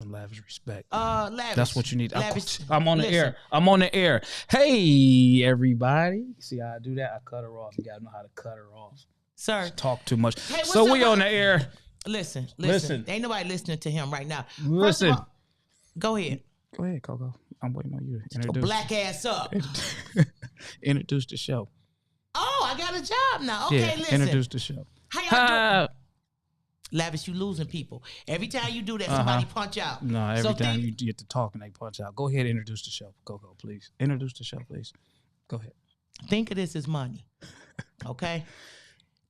some lavish respect. Lavish. That's what you need. Lavish. I'm on the air. I'm on the air. Hey, everybody. See how I do that? I cut her off. You got to know how to cut her off. Sir. She talk too much. Hey, so we on the air. Listen. Ain't nobody listening to him right now. Listen. First of all, go ahead. Go ahead, Coco. I'm waiting on you to introduce. Your black ass up. Introduce the show. Oh, I got a job now. Okay, yeah, listen. Introduce the show. How y'all doing? Lavish, you losing people. Every time you do that, somebody punch out. No, every time you get to talking, they punch out. Go ahead, introduce the show. Coco, please. Introduce the show, please. Go ahead. Think of this as money. Okay?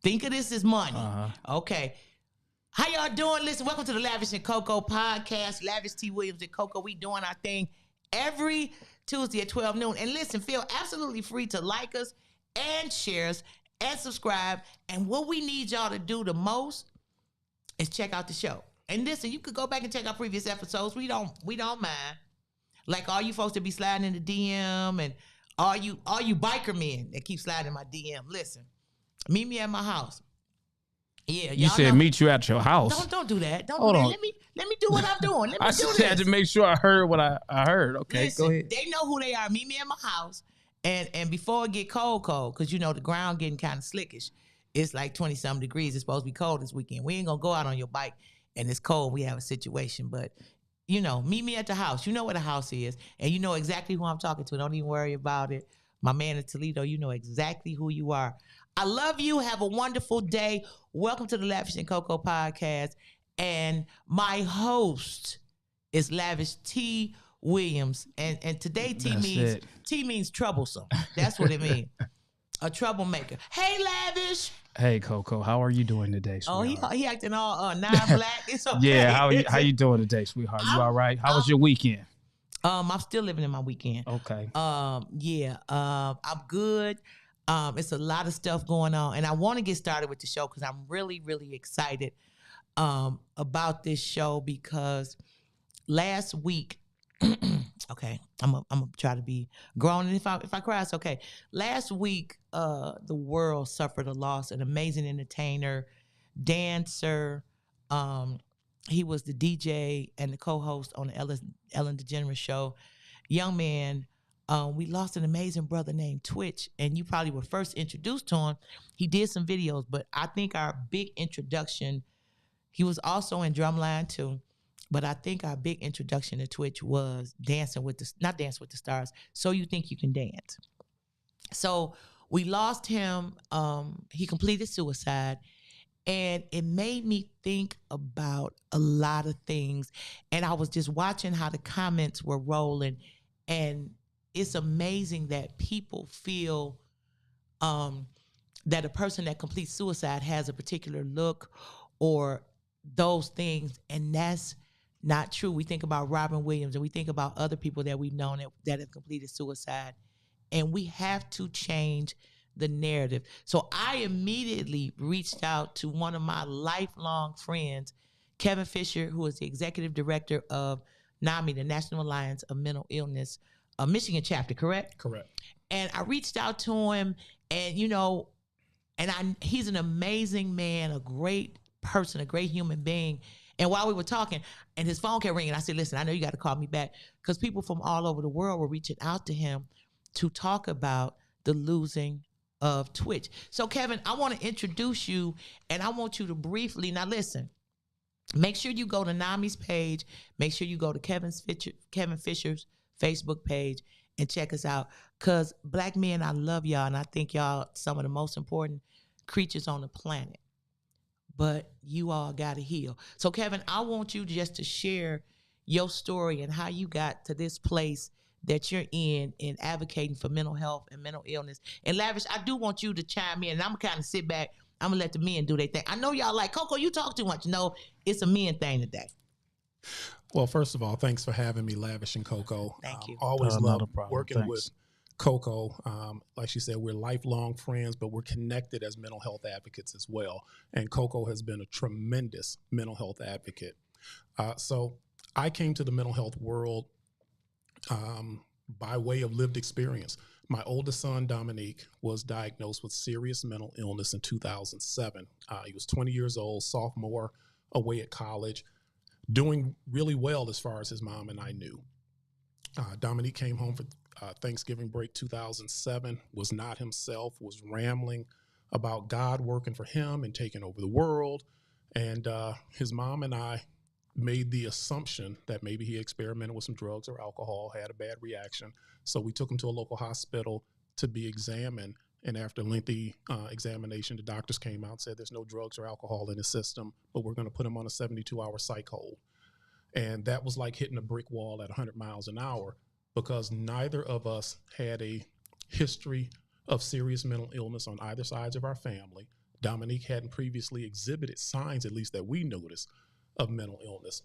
Think of this as money. Okay. How y'all doing? Listen, welcome to the Lavish and Coco podcast. Lavish T. Williams and Coco. We doing our thing every Tuesday at 12 noon. And listen, feel absolutely free to like us and share us and subscribe. And what we need y'all to do the most is check out the show. And listen, you could go back and check out previous episodes. We don't mind. Like all you folks that be sliding in the DM and all you biker men that keep sliding in my DM. Listen, meet me at my house. Yeah, you said meet you at your house. Don't do that. Don't do that. Let me do what I'm doing. Let me do this. I had to make sure I heard what I heard. Okay, listen, go ahead. They know who they are. Meet me at my house. And before it get cold, because you know the ground getting kind of slickish. It's like 20-something degrees. It's supposed to be cold this weekend. We ain't going to go out on your bike and it's cold. We have a situation. But, you know, meet me at the house. You know where the house is. And you know exactly who I'm talking to. Don't even worry about it. My man in Toledo, you know exactly who you are. I love you. Have a wonderful day. Welcome to the Lavish and Coco podcast. And my host is Lavish T. Williams. And today T means troublesome. That's what it means. A troublemaker. Hey, Lavish. Hey, Coco. How are you doing today, sweetheart? Oh, he acting all non-black. It's okay. Yeah, how you doing today, sweetheart? You all right? How was your weekend? I'm still living in my weekend. Okay. I'm good. It's a lot of stuff going on. And I want to get started with the show because I'm really, really excited about this show because last week, okay, I'm gonna try to be grown, and if I cry, it's okay. Last week, the world suffered a loss. An amazing entertainer, dancer. He was the DJ and the co-host on the Ellen DeGeneres show. Young man. We lost an amazing brother named Twitch, and you probably were first introduced to him. He did some videos, but I think our big introduction. He was also in Drumline too. But I think our big introduction to Twitch was not Dance with the Stars, So You Think You Can Dance. So we lost him. He completed suicide. And it made me think about a lot of things. And I was just watching how the comments were rolling. And it's amazing that people feel that a person that completes suicide has a particular look or those things. And that's not true. We think about Robin Williams and we think about other people that we've known that have completed suicide. And we have to change the narrative. So I immediately reached out to one of my lifelong friends, Kevin Fischer, who is the executive director of NAMI, the National Alliance of Mental Illness, Michigan chapter, correct? Correct. And I reached out to him and, he's an amazing man, a great person, a great human being. And while we were talking, and his phone kept ringing, I said, listen, I know you got to call me back because people from all over the world were reaching out to him to talk about the losing of Twitch. So, Kevin, I want to introduce you, and I want you to briefly, now listen, make sure you go to NAMI's page, make sure you go to Kevin Fischer's Facebook page, and check us out because Black men, I love y'all, and I think y'all some of the most important creatures on the planet. But you all got to heal. So, Kevin, I want you just to share your story and how you got to this place that you're in advocating for mental health and mental illness. And Lavish, I do want you to chime in, and I'm kind of sit back. I'm going to let the men do their thing. I know y'all like, Coco, you talk too much. No, it's a men thing today. Well, first of all, thanks for having me, Lavish and Coco. Thank you. Always love working with Coco. Like she said, we're lifelong friends, but we're connected as mental health advocates as well. And Coco has been a tremendous mental health advocate. So I came to the mental health world by way of lived experience. My oldest son, Dominique, was diagnosed with serious mental illness in 2007. He was 20 years old, sophomore, away at college, doing really well as far as his mom and I knew. Dominique came home for Thanksgiving break 2007, was not himself, was rambling about God working for him and taking over the world. And his mom and I made the assumption that maybe he experimented with some drugs or alcohol, had a bad reaction. So we took him to a local hospital to be examined. And after lengthy examination, the doctors came out and said there's no drugs or alcohol in his system, but we're going to put him on a 72-hour psych hold. And that was like hitting a brick wall at 100 miles an hour, because neither of us had a history of serious mental illness on either sides of our family. Dominique hadn't previously exhibited signs, at least that we noticed, of mental illness.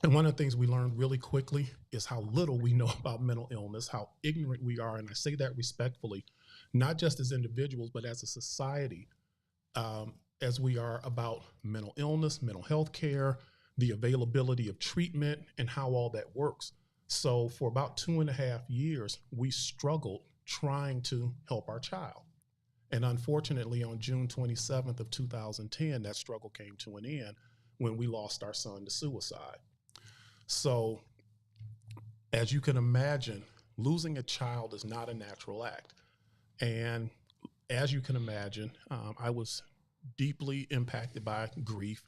And one of the things we learned really quickly is how little we know about mental illness, how ignorant we are. And I say that respectfully, not just as individuals, but as a society, as we are about mental illness, mental health care, the availability of treatment, and how all that works. So for about 2.5 years, we struggled trying to help our child. And unfortunately, on June 27th of 2010, that struggle came to an end when we lost our son to suicide. So as you can imagine, losing a child is not a natural act. And as you can imagine, I was deeply impacted by grief,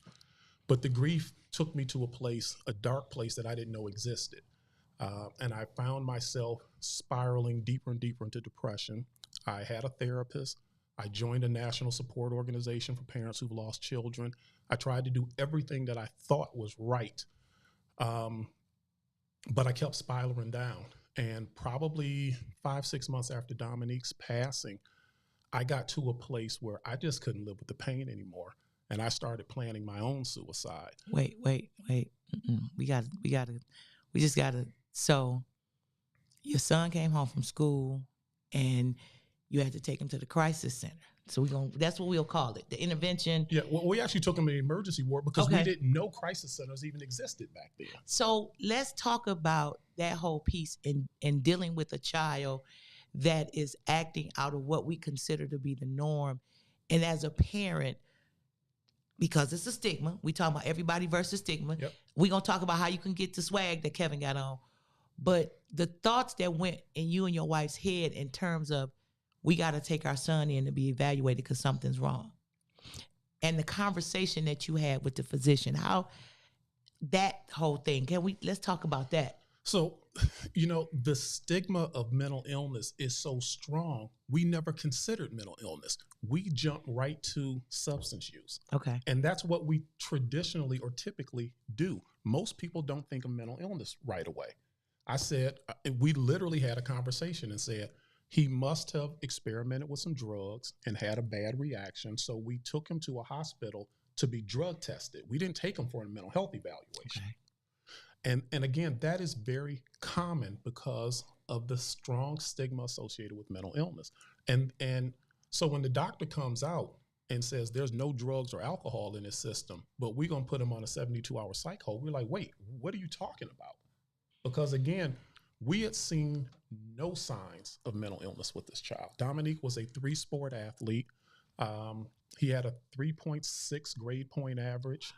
but the grief took me to a dark place that I didn't know existed. And I found myself spiraling deeper and deeper into depression. I had a therapist. I joined a national support organization for parents who've lost children. I tried to do everything that I thought was right. But I kept spiraling down. And probably 5-6 months after Dominique's passing, I got to a place where I just couldn't live with the pain anymore. And I started planning my own suicide. Wait. We just gotta. So your son came home from school and you had to take him to the crisis center. So that's what we'll call it, the intervention. Yeah, well, we actually took him to the emergency ward because we didn't know crisis centers even existed back then. So let's talk about that whole piece in dealing with a child that is acting out of what we consider to be the norm. And as a parent, because it's a stigma, we talk about everybody versus stigma. Yep. We're going to talk about how you can get the swag that Kevin got on. But the thoughts that went in you and your wife's head in terms of, we got to take our son in to be evaluated because something's wrong. And the conversation that you had with the physician, how that whole thing, let's talk about that. So, the stigma of mental illness is so strong. We never considered mental illness. We jumped right to substance use. Okay. And that's what we traditionally or typically do. Most people don't think of mental illness right away. We literally had a conversation and said, he must have experimented with some drugs and had a bad reaction. So we took him to a hospital to be drug tested. We didn't take him for a mental health evaluation. Okay. And again, that is very common because of the strong stigma associated with mental illness. And so when the doctor comes out and says there's no drugs or alcohol in his system, but we're going to put him on a 72-hour psych hold, we're like, wait, what are you talking about? Because again, we had seen no signs of mental illness with this child. Dominique was a 3-sport athlete. He had a 3.6 grade point average,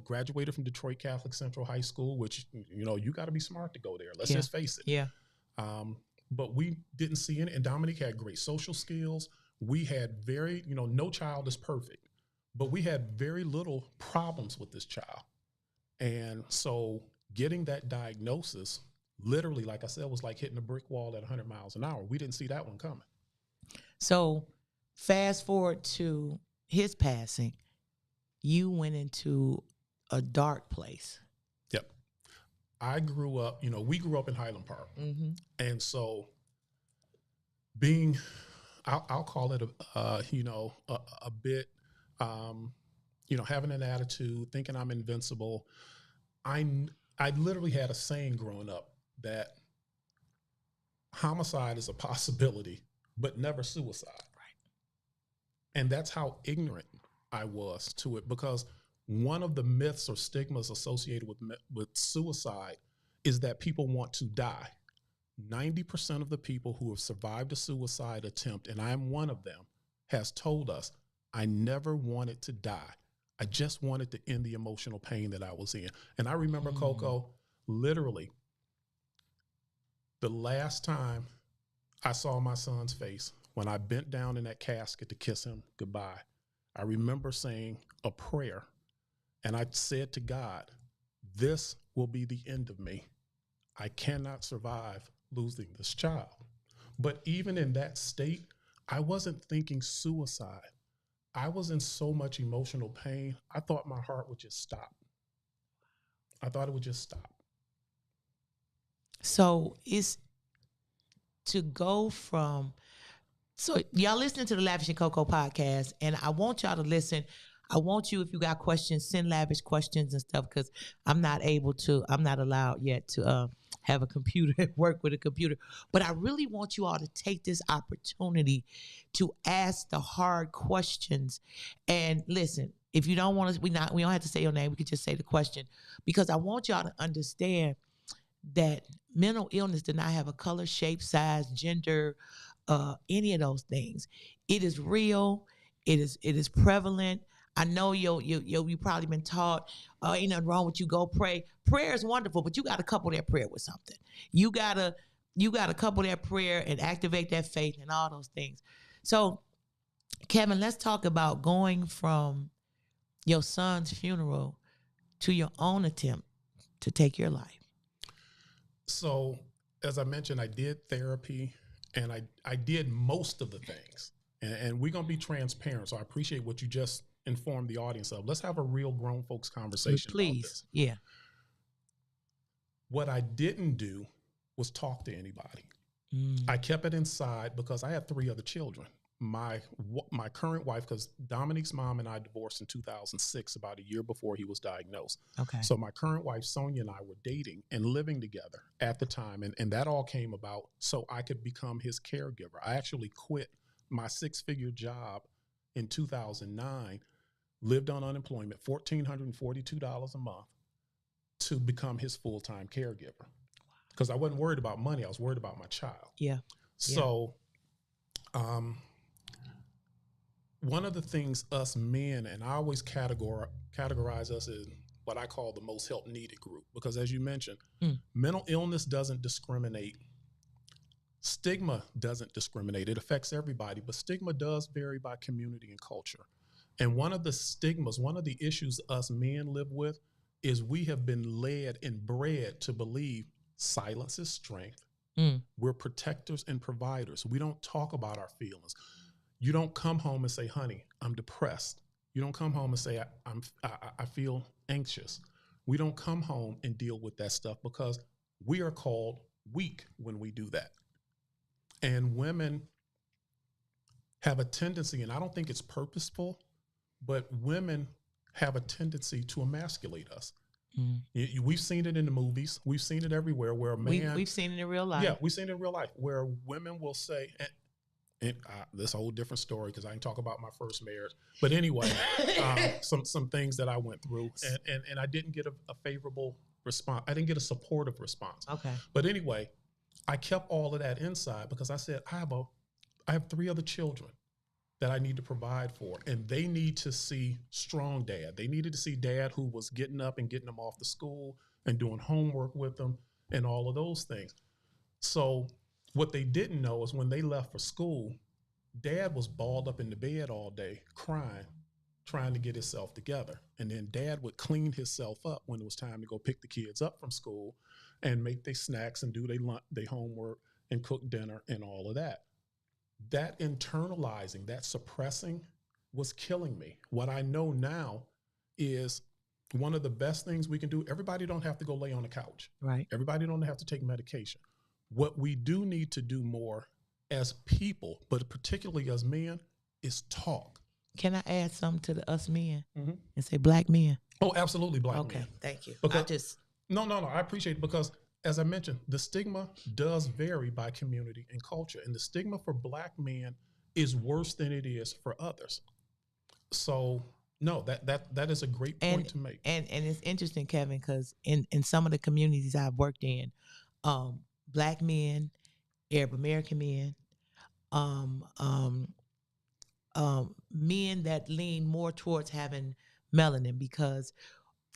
graduated from Detroit Catholic Central High School, which, you got to be smart to go there. Let's just face it. Yeah. But we didn't see any, and Dominique had great social skills. We had no child is perfect, but we had very little problems with this child. And so getting that diagnosis, literally, like I said, was like hitting a brick wall at 100 miles an hour. We didn't see that one coming. So fast forward to his passing, you went into a dark place. Yep. I grew up, we grew up in Highland Park. Mm-hmm. And so I'll call it a bit, having an attitude, thinking I'm invincible. I literally had a saying growing up that homicide is a possibility, but never suicide. Right. And that's how ignorant I was to it, because one of the myths or stigmas associated with suicide is that people want to die. 90% of the people who have survived a suicide attempt, and I'm one of them, has told us, I never wanted to die. I just wanted to end the emotional pain that I was in. And I remember, Coco, literally the last time I saw my son's face, when I bent down in that casket to kiss him goodbye, I remember saying a prayer. And I said to God, this will be the end of me. I cannot survive losing this child. But even in that state, I wasn't thinking suicide. I was in so much emotional pain. I thought my heart would just stop. I thought it would just stop. So it's to go from, so y'all listening to the Lavish and Coco podcast, and I want y'all to listen. I want you, if you got questions, send Lavish questions and stuff, because I'm not allowed yet to have a computer, work with a computer. But I really want you all to take this opportunity to ask the hard questions. And listen, if you don't want to, we don't have to say your name. We could just say the question, because I want y'all to understand that mental illness does not have a color, shape, size, gender, any of those things. It is real. It is prevalent. I know you probably been taught, ain't nothing wrong with you, go pray. Prayer is wonderful, but you got to couple that prayer with something. You gotta couple that prayer and activate that faith and all those things. So, Kevin, let's talk about going from your son's funeral to your own attempt to take your life. So, as I mentioned, I did therapy, and I did most of the things. And we're going to be transparent. So I appreciate what you just informed the audience of. Let's have a real grown folks conversation about this. Yeah. What I didn't do was talk to anybody. I kept it inside because I had 3 other children. My current wife, because Dominique's mom and I divorced in 2006, about a year before he was diagnosed. Okay. So my current wife, Sonia, and I were dating and living together at the time. And that all came about so I could become his caregiver. I actually quit my 6-figure job in 2009, lived on unemployment, $1,442 a month, to become his full-time caregiver. Because I wasn't worried about money. I was worried about my child. Yeah. So one of the things us men, and I always categorize us as what I call the most help needed group, because as you mentioned, mental illness doesn't discriminate. Stigma doesn't discriminate. It affects everybody, but stigma does vary by community and culture. And one of the stigmas, one of the issues us men live with is we have been led and bred to believe silence is strength. We're protectors and providers. We don't talk about our feelings. You don't come home and say, honey, I'm depressed. You don't come home and say, I feel anxious. We don't come home and deal with that stuff because we are called weak when we do that. And women have a tendency, and I don't think it's purposeful, but women have a tendency to emasculate us. We've seen it in the movies. We've seen it everywhere where a man... We've seen it in real life. Yeah, we've seen it in real life where women will say... And this whole different story because I can talk about my first marriage. But anyway, some things that I went through, and I didn't get a favorable response. I didn't get a supportive response. Okay. But anyway, I kept all of that inside because I said, I have 3 other children that I need to provide for, and they need to see strong dad. They needed to see dad who was getting up and getting them off to school and doing homework with them and all of those things. So what they didn't know is when they left for school, dad was balled up in the bed all day crying, trying to get himself together. And then dad would clean himself up when it was time to go pick the kids up from school and make their snacks and do their homework and cook dinner and all of that. That internalizing, that suppressing was killing me. What I know now is one of the best things we can do, everybody don't have to go lay on the couch. Right. Everybody don't have to take medication. What we do need to do more as people, but particularly as men, is talk. Can I add something to the us men and say black men? Oh, absolutely, black men. Okay, thank you. Because, No, I appreciate it because, as I mentioned, the stigma does vary by community and culture, and the stigma for black men is worse than it is for others. So, no, that is a great point to make. And it's interesting, Kevin, because in some of the communities I've worked in, black men, Arab American men, men that lean more towards having melanin, because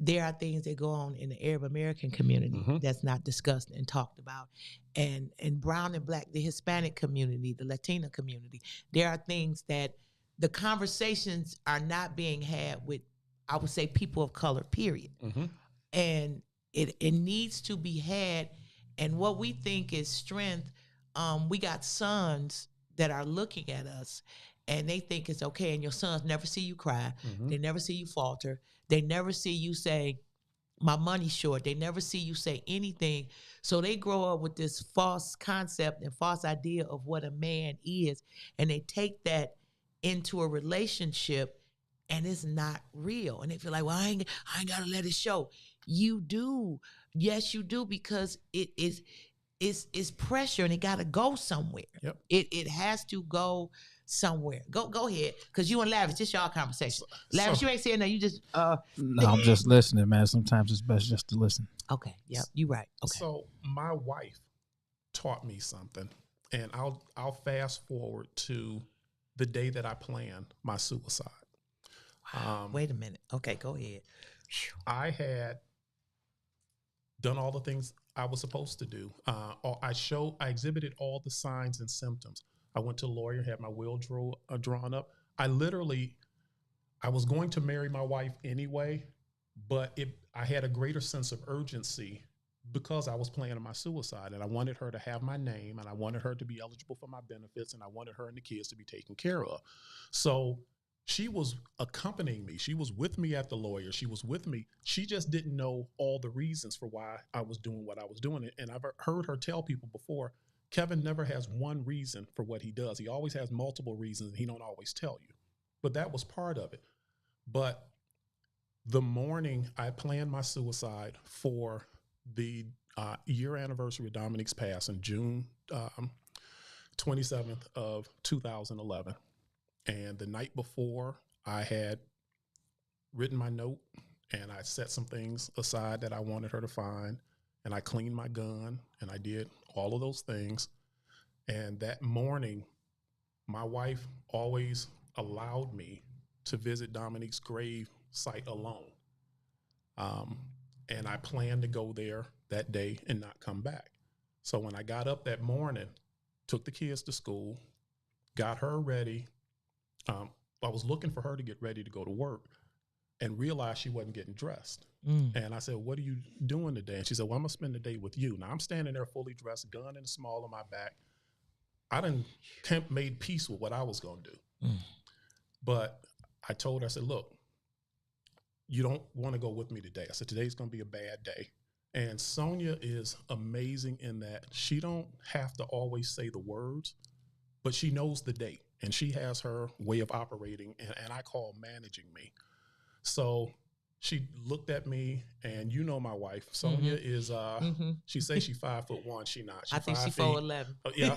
there are things that go on in the Arab American community that's not discussed and talked about. And brown and black, the Hispanic community, the Latina community, there are things that the conversations are not being had with, I would say, people of color, period. And it needs to be had. And what we think is strength, we got sons that are looking at us and they think it's okay. And your sons never see you cry. They never see you falter. They never see you say, my money's short. They never see you say anything. So they grow up with this false concept and false idea of what a man is. And they take that into a relationship and it's not real. And they feel like, well, I ain't got to let it show. You do. Yes, you do, because it's pressure and it got to go somewhere. Yep. It has to go somewhere. Go ahead, because you and Lavish, just y'all conversation. Lavish, you ain't saying that. You just No, I'm just listening, man. Sometimes it's best just to listen. Okay. Yep. You right. Okay. So my wife taught me something, and I'll fast forward to the day that I planned my suicide. Wait a minute. Okay, go ahead. I had done all the things I was supposed to do. I exhibited all the signs and symptoms. I went to a lawyer, had my will drawn up. I was going to marry my wife anyway, but I had a greater sense of urgency because I was planning my suicide, and I wanted her to have my name, and I wanted her to be eligible for my benefits, and I wanted her and the kids to be taken care of. So she was accompanying me. She was with me at the lawyer. She was with me. She just didn't know all the reasons for why I was doing what I was doing. And I've heard her tell people before, Kevin never has one reason for what he does. He always has multiple reasons, and he don't always tell you. But that was part of it. But the morning I planned my suicide for the year anniversary of Dominique's passing, June 27th of 2011. And the night before, I had written my note, and I set some things aside that I wanted her to find, and I cleaned my gun, and I did all of those things. And that morning, my wife always allowed me to visit Dominique's grave site alone. And I planned to go there that day and not come back. So when I got up that morning, took the kids to school, got her ready, I was looking for her to get ready to go to work and realized she wasn't getting dressed. And I said, what are you doing today? And she said, well, I'm going to spend the day with you. Now, I'm standing there fully dressed, gun in the small of my back. I done made peace with what I was going to do. But I told her, I said, look, you don't want to go with me today. I said, today's going to be a bad day. And Sonia is amazing in that she don't have to always say the words, but she knows the date. And she has her way of operating, and I call managing me. So she looked at me, and you know my wife, Sonia is, she says she's 5'1", she not. She I think she's 4'11". Yeah,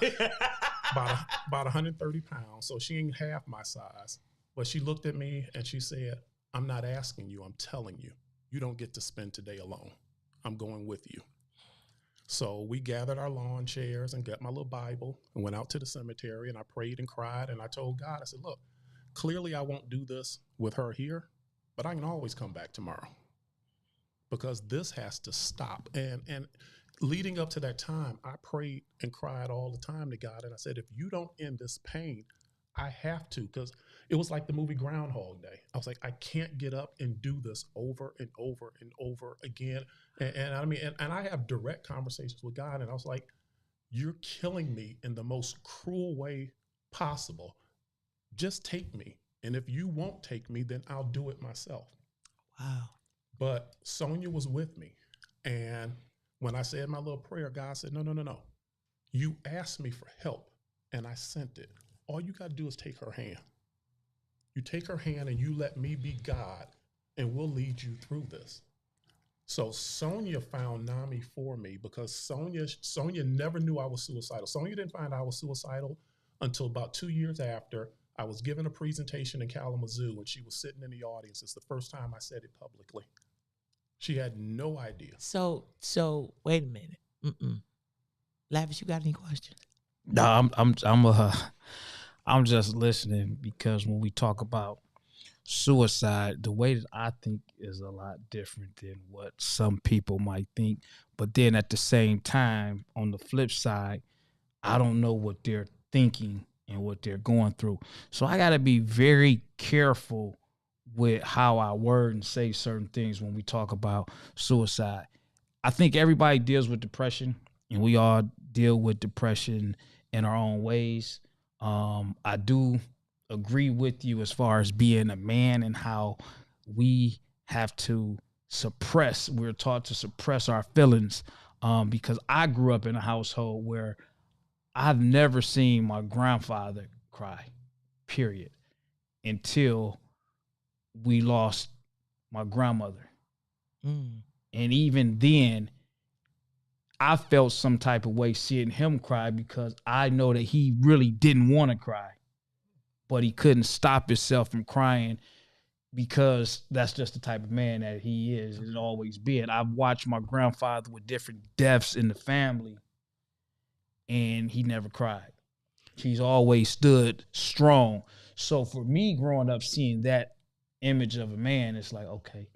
about 130 pounds. So she ain't half my size. But she looked at me and she said, I'm not asking you, I'm telling you, you don't get to spend today alone. I'm going with you. So we gathered our lawn chairs and got my little Bible and went out to the cemetery, and I prayed and cried, and I told God, I said, look, clearly I won't do this with her here, but I can always come back tomorrow because this has to stop. And leading up to that time, I prayed and cried all the time to God, and I said, if you don't end this pain, I have to, because it was like the movie Groundhog Day. I was like, I can't get up and do this over and over and over again. And I mean, and I have direct conversations with God, and I was like, you're killing me in the most cruel way possible. Just take me. And if you won't take me, then I'll do it myself. Wow. But Sonia was with me. And when I said my little prayer, God said, no. You asked me for help, and I sent it. All you got to do is take her hand. You take her hand and you let me be God, and we'll lead you through this. So Sonia found NAMI for me because Sonia never knew I was suicidal. Sonia didn't find I was suicidal until about 2 years after I was giving a presentation in Kalamazoo, and she was sitting in the audience. It's the first time I said it publicly. She had no idea. So wait a minute. Lavish, you got any questions? No, I'm just listening because when we talk about suicide, the way that I think is a lot different than what some people might think. But then at the same time, on the flip side, I don't know what they're thinking and what they're going through. So I got to be very careful with how I word and say certain things when we talk about suicide. I think everybody deals with depression, and we all deal with depression in our own ways. I do agree with you as far as being a man and how we have to suppress. We're taught to suppress our feelings, because I grew up in a household where I've never seen my grandfather cry, period, until we lost my grandmother. Mm. And even then, I felt some type of way seeing him cry because I know that he really didn't want to cry, but he couldn't stop himself from crying because that's just the type of man that he is and always been. I've watched my grandfather with different deaths in the family, and he never cried. He's always stood strong. So for me, growing up, seeing that image of a man, it's like, okay,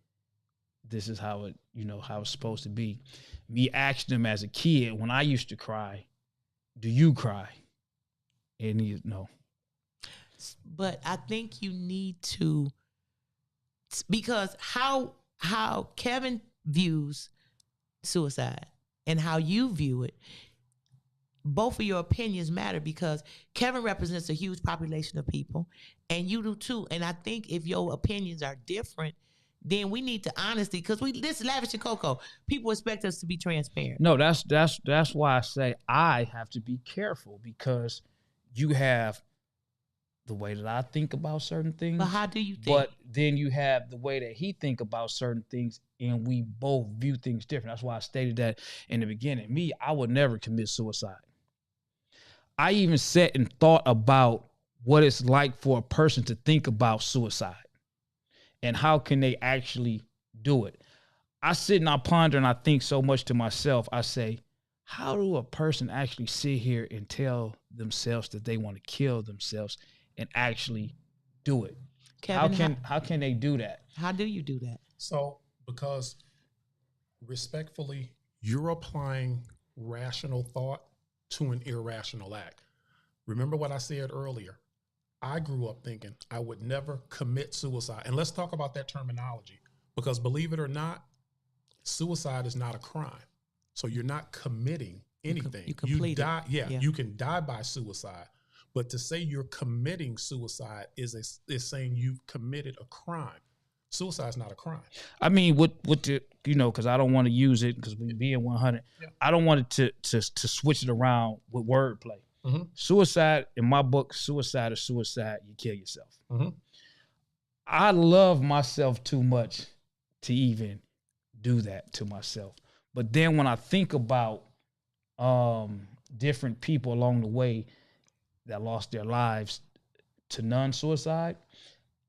this is how it, how it's supposed to be. Me asking him as a kid when I used to cry, do you cry? And he, no. But I think you need to, because how Kevin views suicide and how you view it, both of your opinions matter, because Kevin represents a huge population of people and you do too. And I think if your opinions are different, then we need to honesty, because this is Lavish and Coco. People expect us to be transparent. No, that's why I say I have to be careful, because you have the way that I think about certain things. But how do you think? But then you have the way that he think about certain things, and we both view things different. That's why I stated that in the beginning. Me, I would never commit suicide. I even sat and thought about what it's like for a person to think about suicide and how can they actually do it. I sit and I ponder and I think so much to myself. I say, how do a person actually sit here and tell themselves that they want to kill themselves and actually do it? Kevin, how can they do that? How do you do that? So, because respectfully, you're applying rational thought to an irrational act. Remember what I said earlier. I grew up thinking I would never commit suicide. And let's talk about that terminology, because believe it or not, suicide is not a crime. So you're not committing anything. You die. Yeah, you can die by suicide. But to say you're committing suicide is saying you've committed a crime. Suicide is not a crime. I mean, with the, because I don't want to use it, because we being 100. Yeah. I don't want it to switch it around with wordplay. Mm-hmm. Suicide, in my book, suicide is suicide. You kill yourself. Mm-hmm. I love myself too much to even do that to myself. But then when I think about different people along the way that lost their lives to non-suicide,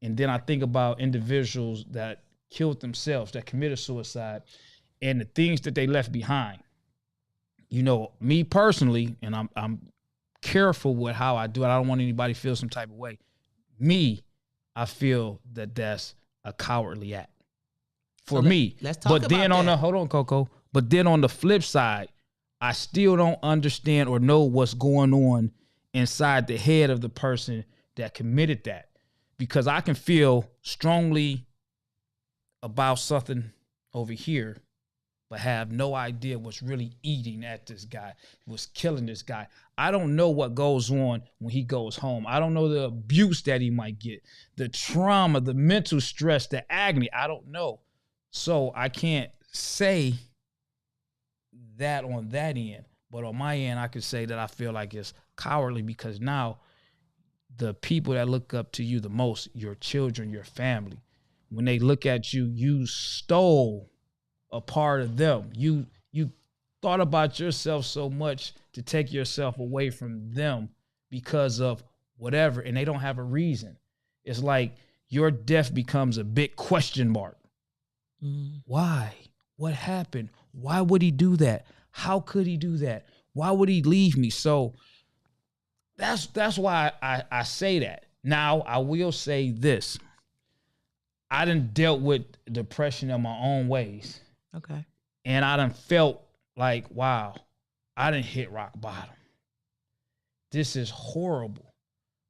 and then I think about individuals that killed themselves, that committed suicide, and the things that they left behind. Me personally, and I'm careful with how I do it. I don't want anybody to feel some type of way. Me, I feel that that's a cowardly act for me. Let's talk about that. Hold on, Coco. But then on the flip side, I still don't understand or know what's going on inside the head of the person that committed that, because I can feel strongly about something over here, but have no idea what's really eating at this guy, what's killing this guy. I don't know what goes on when he goes home. I don't know the abuse that he might get, the trauma, the mental stress, the agony. I don't know. So I can't say that on that end. But on my end, I could say that I feel like it's cowardly, because now the people that look up to you the most, your children, your family, when they look at you, you stole a part of them. You thought about yourself so much to take yourself away from them because of whatever, and they don't have a reason. It's like your death becomes a big question mark. Mm. Why? What happened? Why would he do that? How could he do that? Why would he leave me? So that's why I say that. Now, I will say this. I done dealt with depression in my own ways. Okay. And I done felt like, wow, I done hit rock bottom. This is horrible.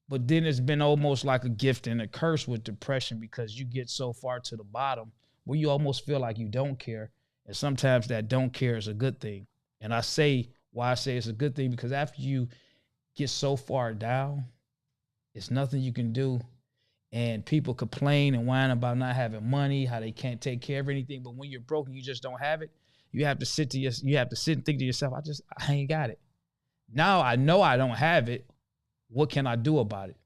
But then it's been almost like a gift and a curse with depression, because you get so far to the bottom where you almost feel like you don't care. And sometimes that don't care is a good thing. And I say why I say it's a good thing, because after you get so far down, it's nothing you can do. And people complain and whine about not having money, how they can't take care of anything. But when you're broken, you just don't have it. You have to sit and think to yourself, I ain't got it. Now I know I don't have it. What can I do about it?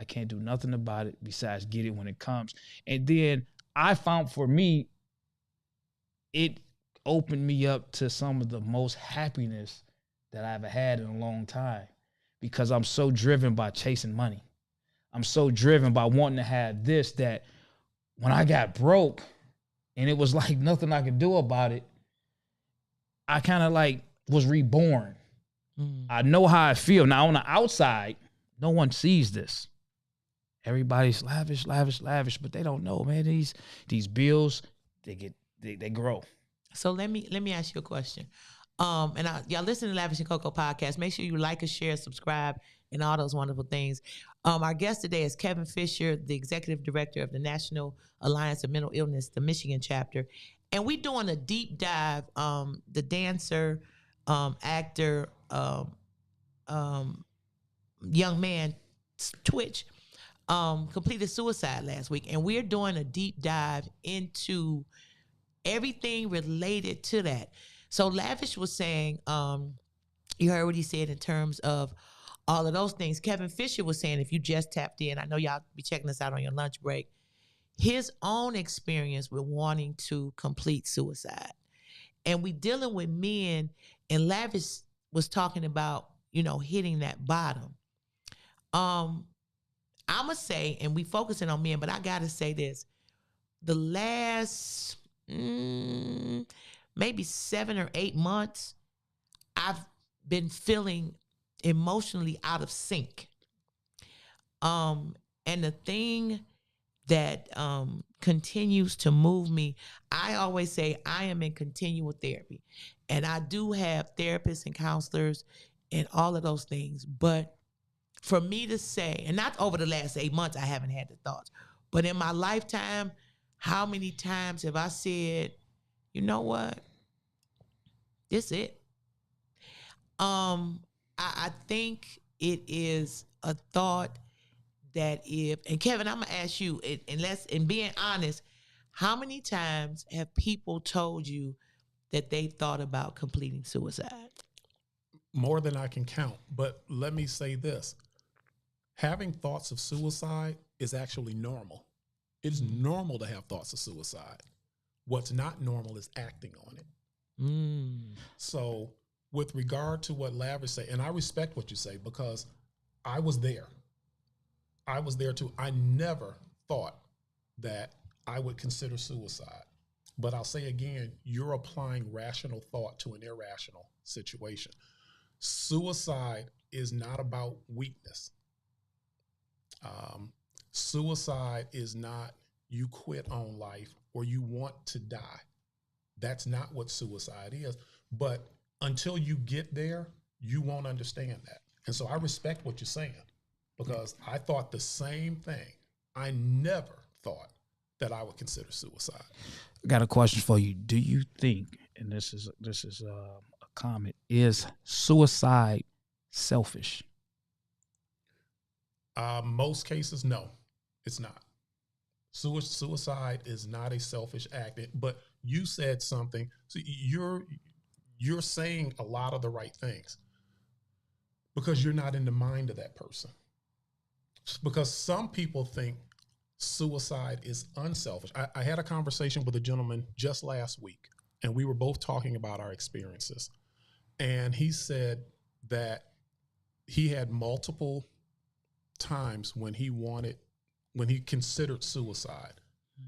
I can't do nothing about it besides get it when it comes. And then I found, for me, it opened me up to some of the most happiness that I've ever had in a long time, because I'm so driven by chasing money. I'm so driven by wanting to have this, that when I got broke and it was like nothing I could do about it, I kind of like was reborn. I know how I feel. Now on the outside, no one sees this. Everybody's lavish, lavish, lavish, but they don't know, man. These bills, they grow. So let me ask you a question. Y'all listen to Lavish and Coco podcast. Make sure you like, share, subscribe, and all those wonderful things. Our guest today is Kevin Fischer, the executive director of the National Alliance of Mental Illness, the Michigan chapter. And we're doing a deep dive. The dancer, actor, young man, Twitch, completed suicide last week. And we're doing a deep dive into everything related to that. So Lavish was saying, you heard what he said in terms of all of those things. Kevin Fischer was saying, if you just tapped in, I know y'all be checking us out on your lunch break, his own experience with wanting to complete suicide. And we dealing with men, and Lavish was talking about, hitting that bottom. I'm going to say, and we focusing on men, but I got to say this. The last maybe 7 or 8 months, I've been feeling emotionally out of sync. And the thing that continues to move me, I always say I am in continual therapy. And I do have therapists and counselors and all of those things. But for me to say, and not over the last 8 months, I haven't had the thoughts, but in my lifetime, how many times have I said, you know what? This it. I think it is a thought that and Kevin, I'm gonna ask you, and being honest, how many times have people told you that they thought about completing suicide? More than I can count. But let me say this. Having thoughts of suicide is actually normal. It's normal to have thoughts of suicide. What's not normal is acting on it. So with regard to what Lavish said, and I respect what you say, because I was there. I was there too. I never thought that I would consider suicide. But I'll say again, you're applying rational thought to an irrational situation. Suicide is not about weakness. Suicide is not you quit on life or you want to die. That's not what suicide is. But until you get there, you won't understand that. And so I respect what you're saying, because I thought the same thing. I never thought that I would consider suicide. I got a question for you. Do you think, and this is a comment, is suicide selfish? Most cases, no, it's not. Suicide is not a selfish act. But you said something. So you're saying a lot of the right things, because you're not in the mind of that person. Because some people think suicide is unselfish. I had a conversation with a gentleman just last week, and we were both talking about our experiences. And he said that he had multiple times when he considered suicide.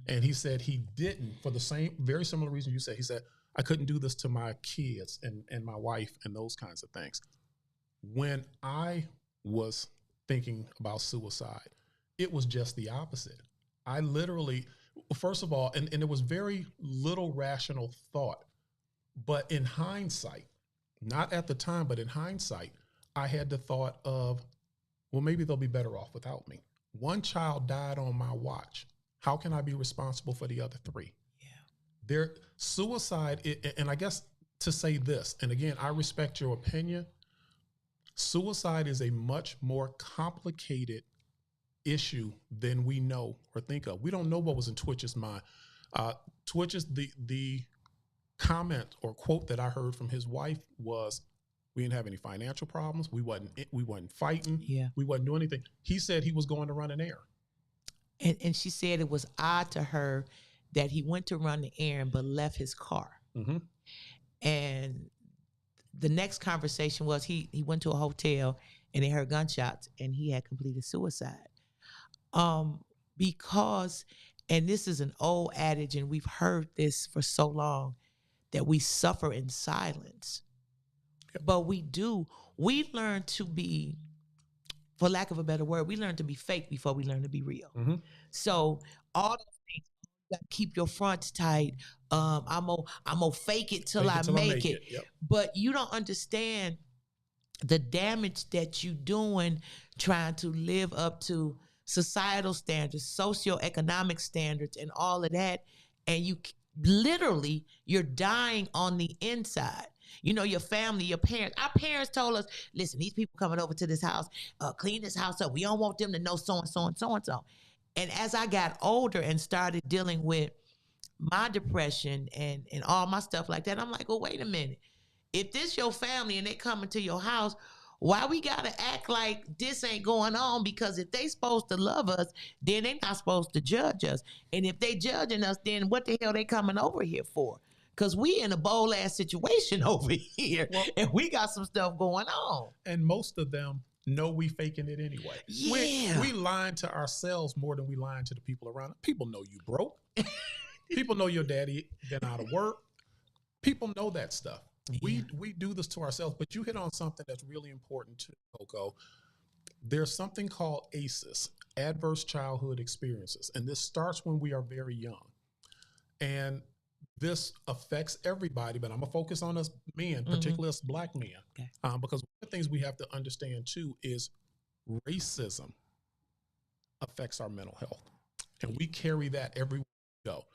And he said he didn't, for the very similar reason you said. He said, I couldn't do this to my kids and my wife and those kinds of things. When I was thinking about suicide, it was just the opposite. I literally, First of all, and there was very little rational thought. But in hindsight, not at the time, but in hindsight, I had the thought of, well, maybe they'll be better off without me. One child died on my watch. How can I be responsible for the other three? Yeah. Their suicide, and I guess to say this, and again, I respect your opinion. Suicide is a much more complicated issue than we know or think of. We don't know what was in Twitch's mind. Twitch's the comment or quote that I heard from his wife was, "We didn't have any financial problems. We wasn't fighting. Yeah. We wasn't doing anything." He said he was going to run an errand. And she said it was odd to her that he went to run the errand but left his car. Mm-hmm. And the next conversation was he went to a hotel and they heard gunshots and he had completed suicide. Because, and this is an old adage and we've heard this for so long, that we suffer in silence. Yep. But we learn to be, for lack of a better word, we learn to be fake before we learn to be real. Mm-hmm. So all those things, you gotta keep your fronts tight. I'm gonna fake it till I make it. Yep. But you don't understand the damage that you doing trying to live up to societal standards, socioeconomic standards, and all of that. And you're dying on the inside. You know, your family, your parents. Our parents told us, listen, these people coming over to this house, clean this house up. We don't want them to know so-and-so and so-and-so. And as I got older and started dealing with my depression and all my stuff like that, I'm like, well, wait a minute. If this your family and they coming to your house, why we gotta act like this ain't going on? Because if they supposed to love us, then they not supposed to judge us. And if they judging us, then what the hell they coming over here for? Because we in a bold ass situation over here, and we got some stuff going on. And most of them know we faking it anyway. Yeah. We lying to ourselves more than we lying to the people around. People know you broke. People know your daddy been out of work. People know that stuff. Yeah. We do this to ourselves, but you hit on something that's really important too, Coco. There's something called ACEs, adverse childhood experiences, and this starts when we are very young. And this affects everybody, but I'm gonna focus on us men, particularly us Black men, okay. Because one of the things we have to understand too is racism affects our mental health, and we carry that everywhere we go.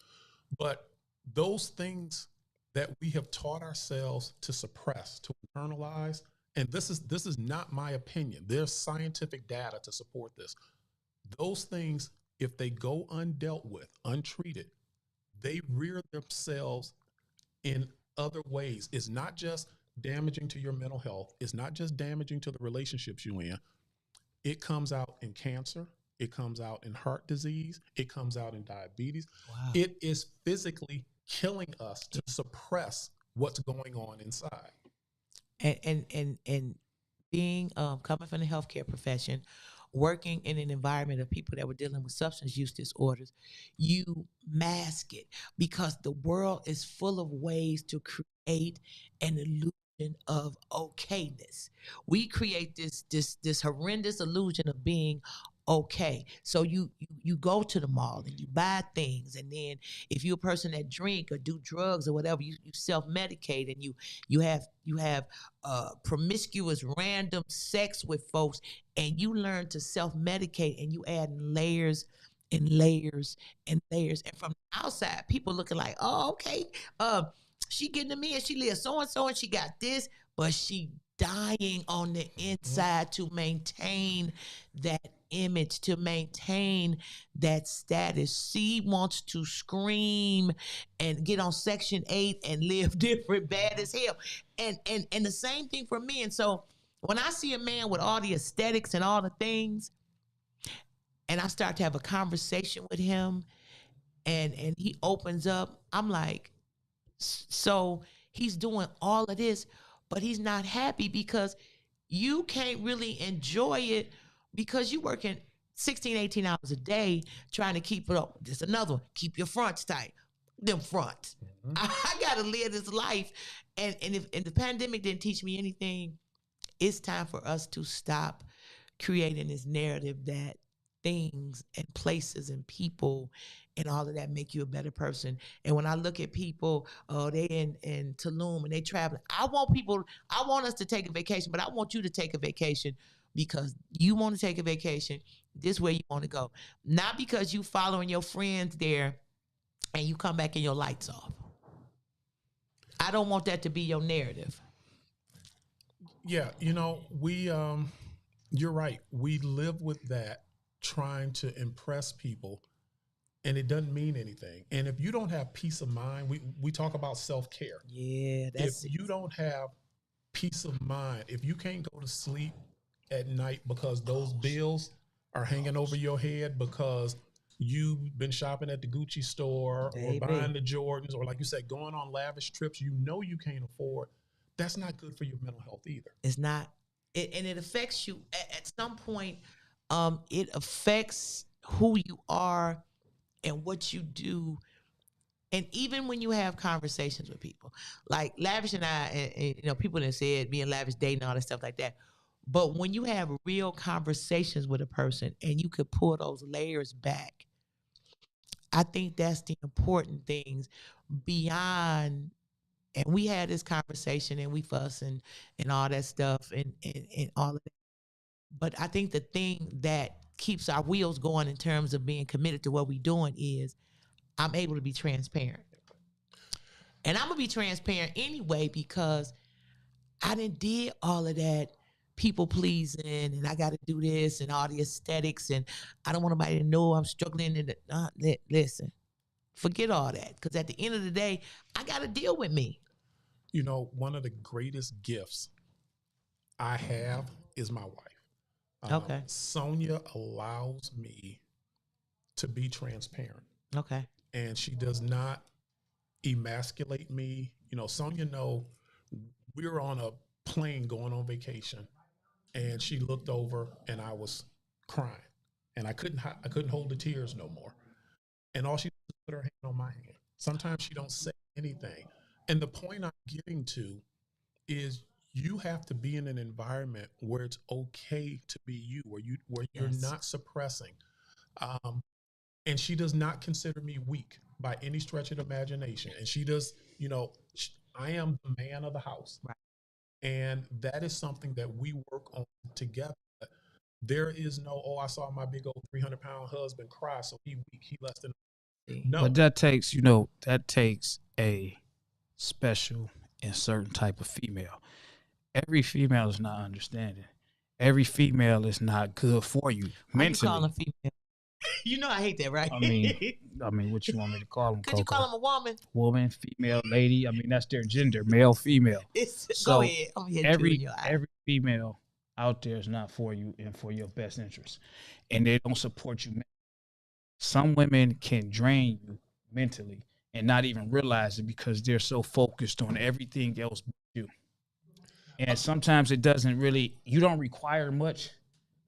But those things that we have taught ourselves to suppress, to internalize, and this is not my opinion. There's scientific data to support this. Those things, if they go undealt with, untreated, they rear themselves in other ways. It's not just damaging to your mental health. It's not just damaging to the relationships you're in. It comes out in cancer. It comes out in heart disease. It comes out in diabetes. Wow. It is physically killing us to suppress what's going on inside. And being coming from the healthcare profession, working in an environment of people that were dealing with substance use disorders, you mask it because the world is full of ways to create an illusion of okayness. We create this horrendous illusion of being okay. So you go to the mall and you buy things, and then if you're a person that drink or do drugs or whatever, you self-medicate, and you have promiscuous random sex with folks, and you learn to self-medicate, and you add layers and layers and layers. And from the outside, people looking like, oh, okay, she getting to me and she lives so-and-so and she got this, but she dying on the inside to maintain that image, to maintain that status. She wants to scream and get on Section 8 and live different, bad as hell. And the same thing for me. And so when I see a man with all the aesthetics and all the things, and I start to have a conversation with him, and he opens up, I'm like, so he's doing all of this, but he's not happy because you can't really enjoy it because you working 16, 18 hours a day trying to keep it up. Just another one, keep your fronts tight. Them fronts. Mm-hmm. I got to live this life. And if the pandemic didn't teach me anything, it's time for us to stop creating this narrative that things and places and people and all of that make you a better person. And when I look at people, they in Tulum and they traveling, I want us to take a vacation, but I want you to take a vacation because you want to take a vacation. This way you want to go. Not because you following your friends there and you come back and your lights off. I don't want that to be your narrative. Yeah, you're right. We live with that, trying to impress people, and it doesn't mean anything. And if you don't have peace of mind, we talk about self-care. Yeah, if you don't have peace of mind, if you can't go to sleep at night because those bills are hanging over your head because you've been shopping at the Gucci store or buying the Jordans, or like you said, going on lavish trips you can't afford, that's not good for your mental health either. It's not. And it affects you at some point. It affects who you are and what you do. And even when you have conversations with people, like Lavish and I, and people that said me and Lavish dating, all that stuff like that. But when you have real conversations with a person and you could pull those layers back, I think that's the important things beyond. And we had this conversation and we fuss and all that stuff and all of that. But I think the thing that keeps our wheels going in terms of being committed to what we're doing is I'm able to be transparent. And I'm going to be transparent anyway because I did all of that people pleasing and I got to do this and all the aesthetics and I don't want nobody to know I'm struggling. Listen, forget all that because at the end of the day, I got to deal with me. One of the greatest gifts I have is my wife. Okay. Sonia allows me to be transparent. Okay. And she does not emasculate me. Sonia we were on a plane going on vacation and she looked over and I was crying and I couldn't hold the tears no more. And all she did was put her hand on my hand. Sometimes she don't say anything. And the point I'm getting to is you have to be in an environment where it's okay to be you, where you're not suppressing. And she does not consider me weak by any stretch of imagination. And she does, I am the man of the house. Right. And that is something that we work on together. There is no, I saw my big old 300-pound husband cry, so he weak, he less than. No. But that takes a special and certain type of female. Every female is not understanding. Every female is not good for you mentally. How you call a female? I hate that, right? I mean, what you want me to call them? Could Coco? You call them a woman? Woman, female, lady. I mean, that's their gender, male, female. Go ahead. Every female out there is not for you and for your best interest, and they don't support you. Some women can drain you mentally and not even realize it because they're so focused on everything else but you. And sometimes it doesn't really, you don't require much.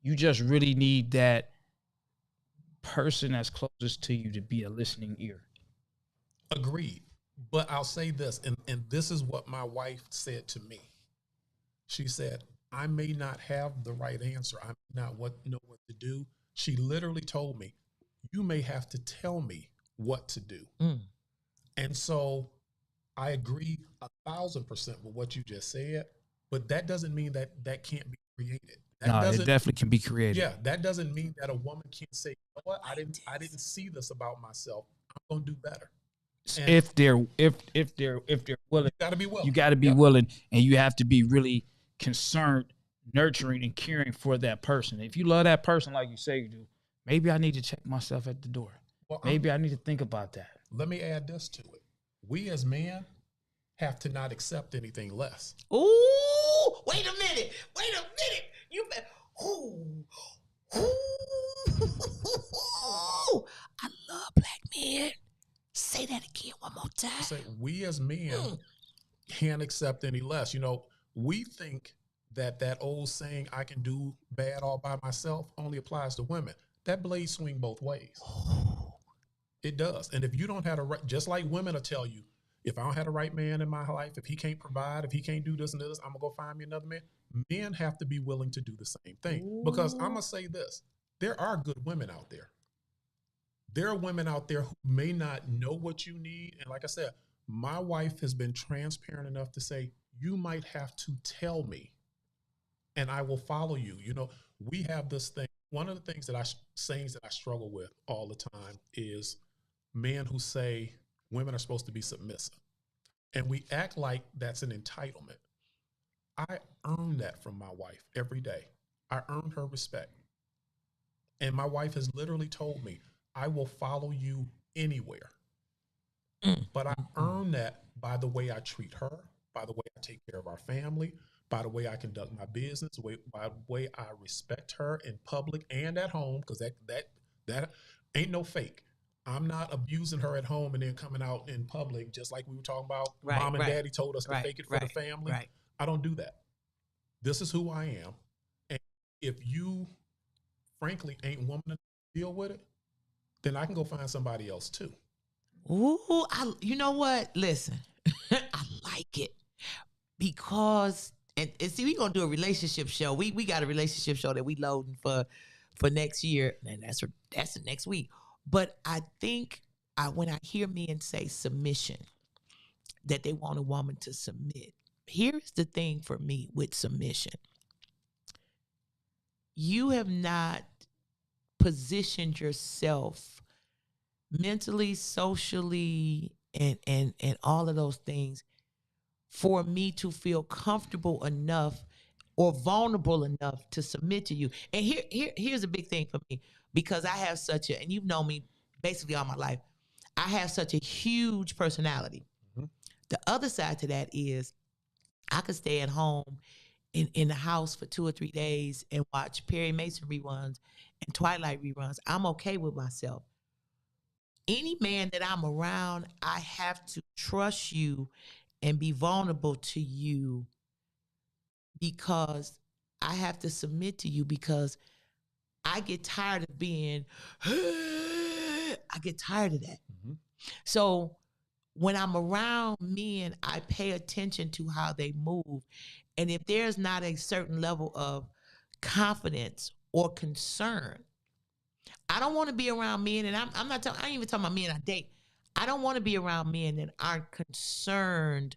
You just really need that person that's closest to you to be a listening ear. Agreed. But I'll say this, and this is what my wife said to me. She said, I may not have the right answer. I may not know what to do. She literally told me, you may have to tell me what to do. And so I agree 1,000% with what you just said, but that doesn't mean that can't be created. It definitely can be created. Yeah, that doesn't mean that a woman can't say, you know what, I didn't see this about myself. I'm gonna do better. And if they're willing, you gotta be willing. You gotta be willing, and you have to be really concerned, nurturing, and caring for that person. If you love that person like you say you do, maybe I need to check myself at the door. Well, maybe I need to think about that. Let me add this to it. We as men have to not accept anything less. Ooh, wait a minute. You bet. I love black men. Say that again one more time. Say we as men can't accept any less. We think that old saying, I can do bad all by myself, only applies to women. That blade swing both ways. It does. And if you don't have just like women will tell you, if I don't have the right man in my life, if he can't provide, if he can't do this and this, I'm going to go find me another man. Men have to be willing to do the same thing. Because I'm going to say this, there are good women out there. there are women out there who may not know what you need. And like I said, my wife has been transparent enough to say, you might have to tell me and I will follow you. You know, we have this thing. One of the sayings that I struggle with all the time is men who say women are supposed to be submissive. And we act like that's an entitlement. I earn that from my wife every day. I earn her respect. And my wife has literally told me, I will follow you anywhere. But I earn that by the way I treat her, by the way I take care of our family, by the way I conduct my business, by the way I respect her in public and at home, because that ain't no fake. I'm not abusing her at home and then coming out in public, just like we were talking about. Mom and daddy told us to fake it for the family. I don't do that. This is who I am. And if you, frankly, ain't woman to deal with it, then I can go find somebody else too. Ooh, you know what? Listen, I like it because, and see, we're going to do a relationship show. We got a relationship show that we loading for next year, and that's the next week. But I think when I hear men say submission, that they want a woman to submit, here's the thing for me with submission. You have not positioned yourself mentally, socially, and all of those things for me to feel comfortable enough or vulnerable enough to submit to you. And here's a big thing for me, because I have and you've known me basically all my life, I have such a huge personality. Mm-hmm. The other side to that is I could stay at home in the house for 2 or 3 days and watch Perry Mason reruns and Twilight reruns. I'm okay with myself. Any man that I'm around, I have to trust you and be vulnerable to you, because I have to submit to you, because I get tired of being, I get tired of that. Mm-hmm. So when I'm around men, I pay attention to how they move. And if there's not a certain level of confidence or concern, I don't want to be around men, and I ain't even talking about men I date. I don't want to be around men that aren't concerned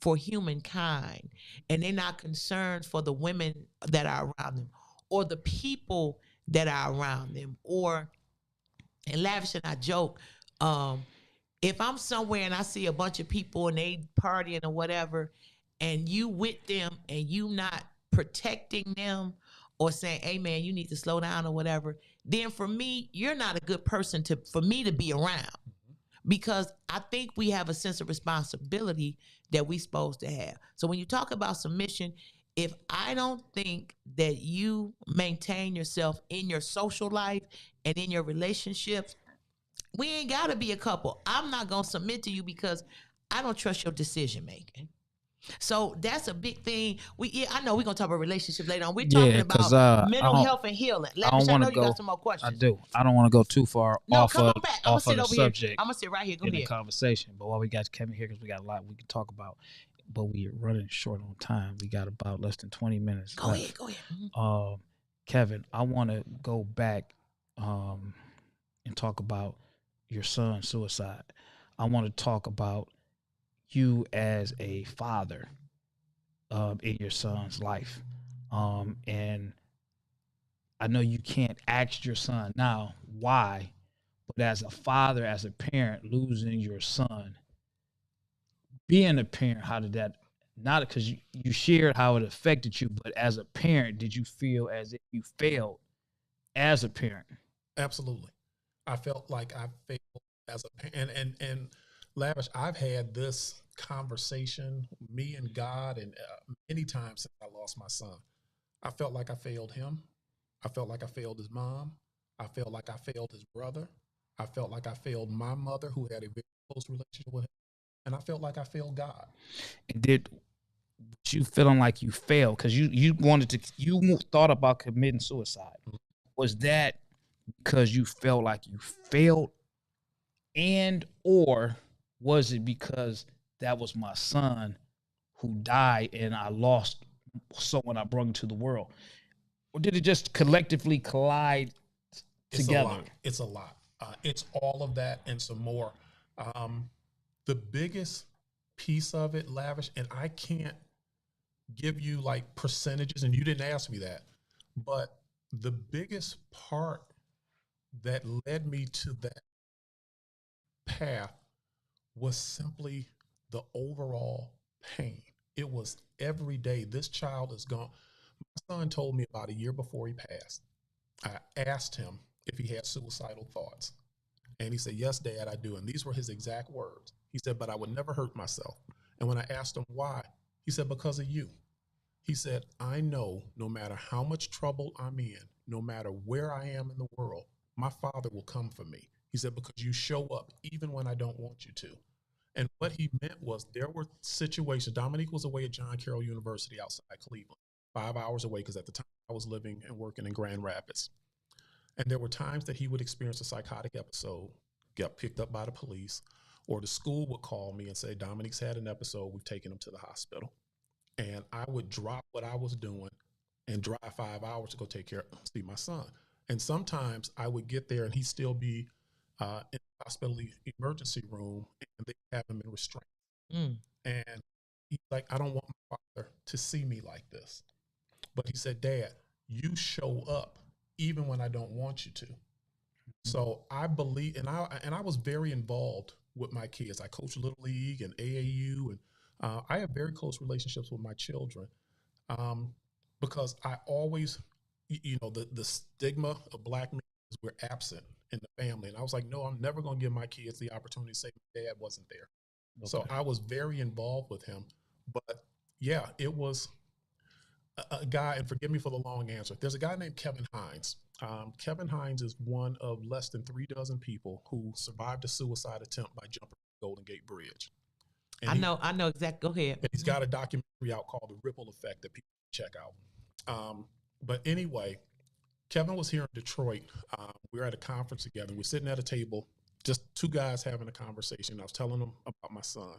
for humankind, and they're not concerned for the women that are around them, or the people that are around them. And Lavish and I joke, if I'm somewhere and I see a bunch of people and they partying or whatever, and you with them and you not protecting them or saying, hey man, you need to slow down or whatever, then for me, you're not a good person for me to be around. Because I think we have a sense of responsibility that we're supposed to have. So when you talk about submission, if I don't think that you maintain yourself in your social life and in your relationships, we ain't got to be a couple. I'm not going to submit to you because I don't trust your decision making. So that's a big thing. I know we're going to talk about relationships later on. We're talking about mental health and healing. Lavish, I know you got some more questions. I do. I don't want to go too far off of the subject. I'm going to sit right here. Go in ahead. The conversation. But while we got Kevin here, because we got a lot we can talk about, but we're running short on time. We got about less than 20 minutes left. Go ahead. Mm-hmm. Kevin, I want to go back and talk about your son's suicide. I want to talk about you as a father in your son's life. And I know you can't ask your son now why, but as a father, as a parent, losing your son, being a parent, how did that, not because you shared how it affected you, but as a parent, did you feel as if you failed as a parent? Absolutely. I felt like I failed as a parent. And Lavish, I've had this conversation, me and God, and many times since I lost my son. I felt like I failed him. I felt like I failed his mom. I felt like I failed his brother. I felt like I failed my mother, who had a very close relationship with him. And I felt like I failed God. And did you feeling like you failed because you thought about committing suicide? Mm-hmm. Was that because you felt like you failed, and or was it because that was my son who died and I lost someone I brought into the world? Or did it just collectively collide together? It's a lot. It's all of that and some more. The biggest piece of it, Lavish, and I can't give you like percentages, and you didn't ask me that, but the biggest part that led me to that path was simply the overall pain. It was every day. This child is gone. My son told me about a year before he passed. I asked him if he had suicidal thoughts. And he said, yes, Dad, I do. And these were his exact words. He said, but I would never hurt myself. And when I asked him why, he said, because of you. He said, I know no matter how much trouble I'm in, no matter where I am in the world, my Father will come for me. He said, because you show up even when I don't want you to. And what he meant was there were situations. Dominique was away at John Carroll University outside Cleveland, 5 hours away, because at the time I was living and working in Grand Rapids. And there were times that he would experience a psychotic episode, get picked up by the police, or the school would call me and say, Dominique's had an episode, we've taken him to the hospital. And I would drop what I was doing and drive 5 hours to go see my son. And sometimes I would get there and he'd still be in the hospital emergency room, and they have him in restraint. And he's like, I don't want my father to see me like this. But he said, Dad, you show up even when I don't want you to. So I believe, and I was very involved with my kids. I coached Little League and AAU, and I have very close relationships with my children because I always, the stigma of Black men is we're absent in the family. And I was like, no, I'm never going to give my kids the opportunity to say my dad wasn't there. Okay. So I was very involved with him. But yeah, it was a guy, and forgive me for the long answer. There's a guy named Kevin Hines. Kevin Hines is one of less than 36 people who survived a suicide attempt by jumping the Golden Gate Bridge. And I know exactly. Go ahead. And he's got a documentary out called The Ripple Effect that people check out. But anyway, Kevin was here in Detroit. We were at a conference together. We're sitting at a table, just two guys having a conversation. I was telling him about my son.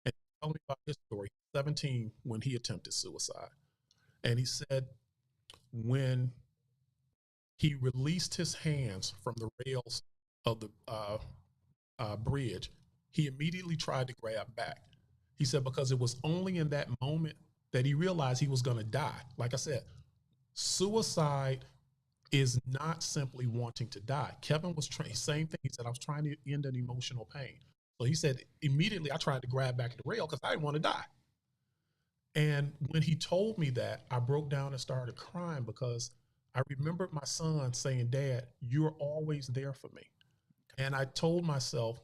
And he told me about his story. 17 when he attempted suicide. And he said when he released his hands from the rails of the bridge, he immediately tried to grab back. He said because it was only in that moment that he realized he was going to die. Like I said, suicide is not simply wanting to die. Kevin was same thing. He said, I was trying to end an emotional pain. So he said, immediately I tried to grab back at the rail because I didn't want to die. And when he told me that, I broke down and started crying because I remembered my son saying, Dad, you're always there for me. And I told myself,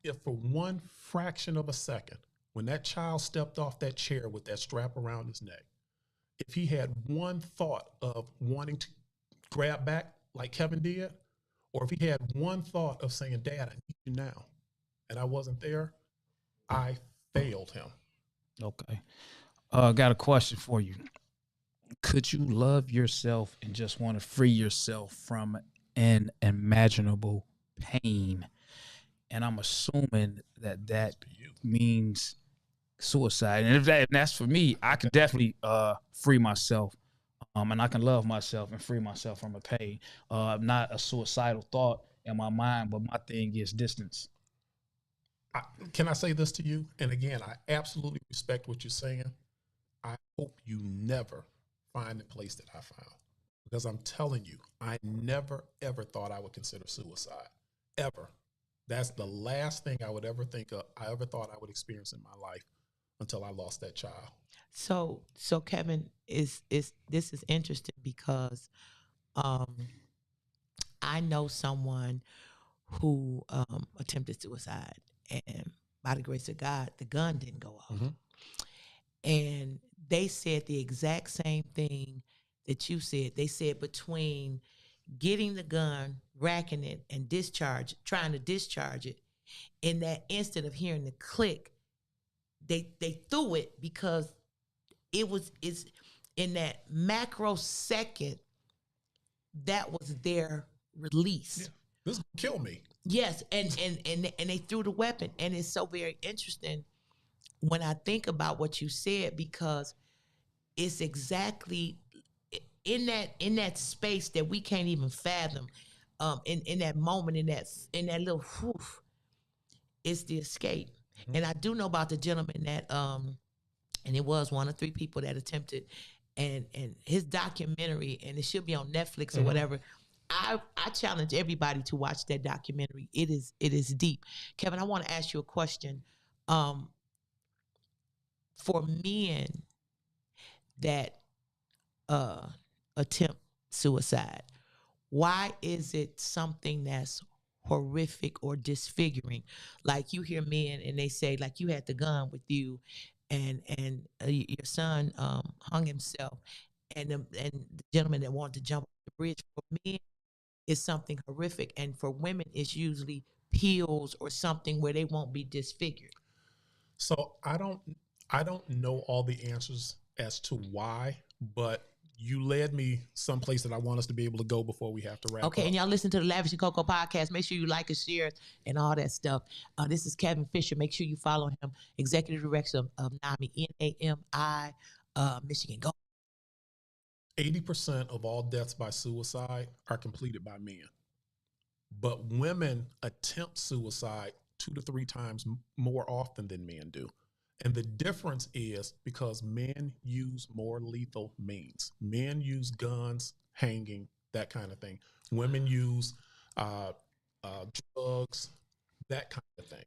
if for one fraction of a second, when that child stepped off that chair with that strap around his neck, if he had one thought of wanting to grab back like Kevin did, or if he had one thought of saying, Dad, I need you now, and I wasn't there, I failed him. Okay. I got a question for you. Could you love yourself and just want to free yourself from an imaginable pain? And I'm assuming that means suicide. And if that's for me, I could definitely free myself. And I can love myself and free myself from a pain. Not a suicidal thought in my mind, but my thing is distance. Can I say this to you? And again, I absolutely respect what you're saying. I hope you never find the place that I found. Because I'm telling you, I never, ever thought I would consider suicide. Ever. That's the last thing I would ever think of, I ever thought I would experience in my life until I lost that child. So Kevin, this is interesting because I know someone who attempted suicide, and by the grace of God, the gun didn't go off. Mm-hmm. And they said the exact same thing that you said. They said between getting the gun, racking it, and trying to discharge it, in that instant of hearing the click, they threw it because it's in that macro second that was their release. Yeah, this will kill me. Yes, and they threw the weapon, and it's so very interesting when I think about what you said, because it's exactly in that space that we can't even fathom. in that moment, in that little whew, it's the escape. Mm-hmm. And I do know about the gentleman that and it was one of 3 people that attempted, and his documentary, and it should be on Netflix or whatever. I challenge everybody to watch that documentary. It is deep. Kevin, I want to ask you a question. For men that attempt suicide, why is it something that's horrific or disfiguring? Like you hear men and they say, like, you had the gun with you, and your son hung himself, and the gentleman that wanted to jump off the bridge. For men, it's something horrific, and for women, it's usually pills or something where they won't be disfigured. So I don't know all the answers as to why, but you led me someplace that I want us to be able to go before we have to wrap up. Okay, and y'all listen to the Lavish and Coco podcast. Make sure you like and share and all that stuff. This is Kevin Fischer. Make sure you follow him, Executive Director of NAMI, NAMI, Michigan. Go. 80% of all deaths by suicide are completed by men. But women attempt suicide 2 to 3 times more often than men do. And the difference is because men use more lethal means. Men use guns, hanging, that kind of thing. Women use drugs, that kind of thing.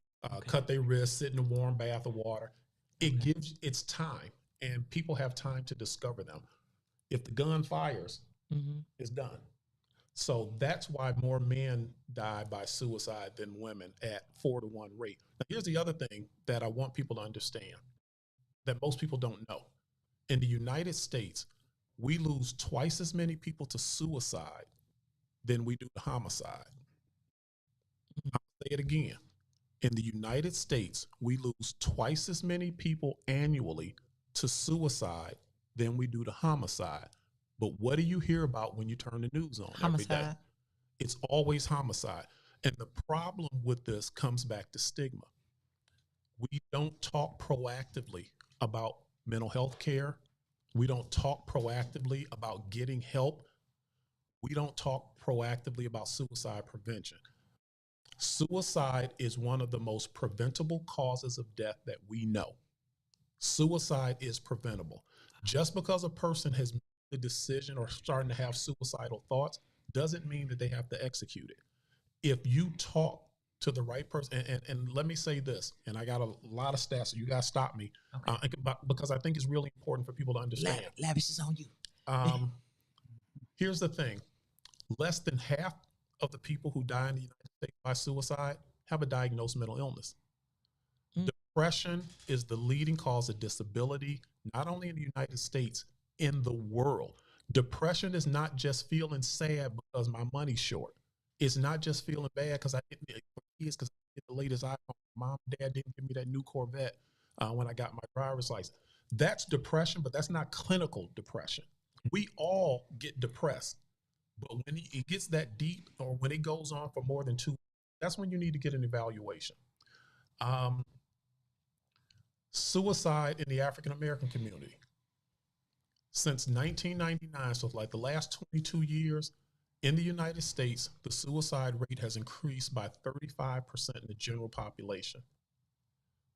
Cut their wrists, sit in a warm bath of water. It's time, and people have time to discover them. If the gun fires, it's done. So that's why more men die by suicide than women at 4-to-1 rate. Now, here's the other thing that I want people to understand that most people don't know. In the United States, we lose twice as many people to suicide than we do to homicide. I'll say it again. In the United States, we lose twice as many people annually to suicide than we do to homicide. But what do you hear about when you turn the news on every day? It's always homicide. And the problem with this comes back to stigma. We don't talk proactively about mental health care. We don't talk proactively about getting help. We don't talk proactively about suicide prevention. Suicide is one of the most preventable causes of death that we know. Suicide is preventable. Just because a person has made the decision or starting to have suicidal thoughts doesn't mean that they have to execute it. If you talk to the right person, and let me say this, and I got a lot of stats, so you guys stop me, because I think it's really important for people to understand. Lavish is on you. Here's the thing. Less than half of the people who die in the United States by suicide have a diagnosed mental illness. Depression is the leading cause of disability, not only in the United States, in the world. Depression is not just feeling sad because my money's short. It's not just feeling bad because I didn't get the latest iPhone. Mom and dad didn't give me that new Corvette when I got my driver's license. That's depression, but that's not clinical depression. We all get depressed. But when it gets that deep, or when it goes on for more than 2 weeks, that's when you need to get an evaluation. Suicide in the African American community. Since 1999, so like the last 22 years, in the United States, the suicide rate has increased by 35% in the general population.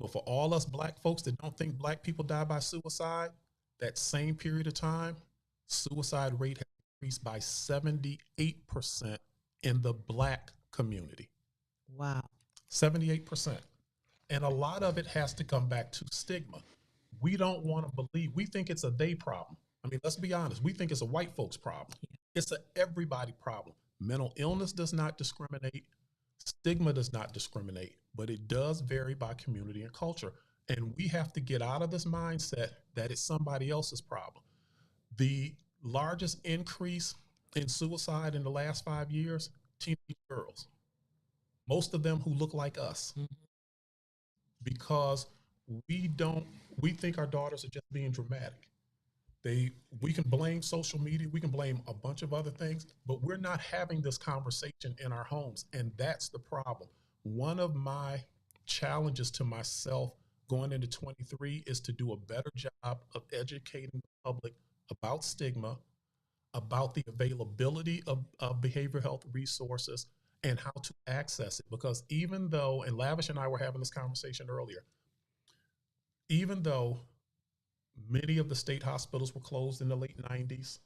But for all us Black folks that don't think Black people die by suicide, that same period of time, suicide rate has increased by 78% in the Black community. Wow. 78%. And a lot of it has to come back to stigma. We don't want to believe, we think it's a they problem. I mean, let's be honest. We think it's a white folks problem. It's a everybody problem. Mental illness does not discriminate. Stigma does not discriminate, but it does vary by community and culture. And we have to get out of this mindset that it's somebody else's problem. The largest increase in suicide in the last 5 years, teenage girls. Most of them who look like us. Because we think our daughters are just being dramatic. We can blame social media, we can blame a bunch of other things, but we're not having this conversation in our homes, and that's the problem. One of my challenges to myself going into 23 is to do a better job of educating the public about stigma, about the availability of behavioral health resources and how to access it. Because even though, and Lavish and I were having this conversation earlier, even though many of the state hospitals were closed in the late 90s,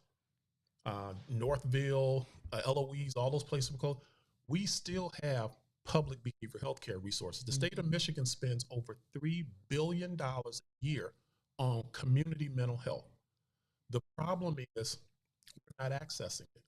Northville, Eloise, all those places were closed, we still have public behavioral health care resources. The state of Michigan spends over $3 billion a year on community mental health. The problem is we're not accessing it.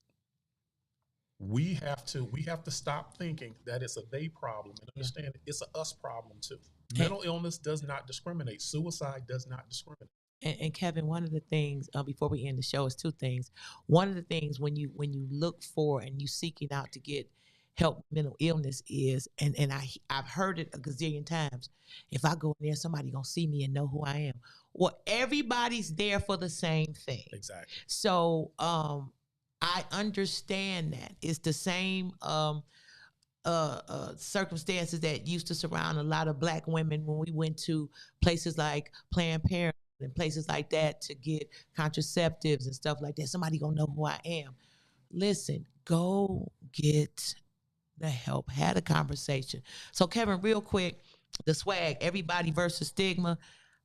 We have to stop thinking that it's a they problem and understand it's a us problem too. Mental illness does not discriminate. Suicide does not discriminate. And Kevin, one of the things before we end the show is two things. One of the things when you look for and you seeking out to get help with mental illness is, and I've heard it a gazillion times, if I go in there, somebody gonna see me and know who I am. Well, everybody's there for the same thing. Exactly. So I understand that. It's the same circumstances that used to surround a lot of Black women when we went to places like Planned Parenthood and places like that to get contraceptives and stuff like that. Somebody gonna know who I am. Listen, go get the help. Had a conversation. So Kevin, real quick, the swag, everybody versus stigma.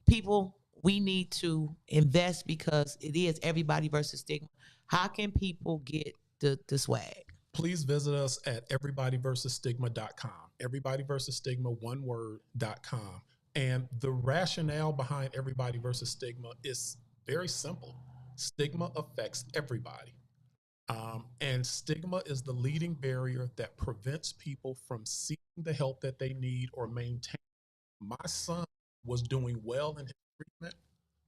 People, we need to invest because it is everybody versus stigma. How can people get the swag? Please visit us at everybodyversusstigma.com. Everybodyversusstigma, one word.com. And the rationale behind Everybody Versus Stigma is very simple. Stigma affects everybody. And stigma is the leading barrier that prevents people from seeking the help that they need or maintain. My son was doing well in his treatment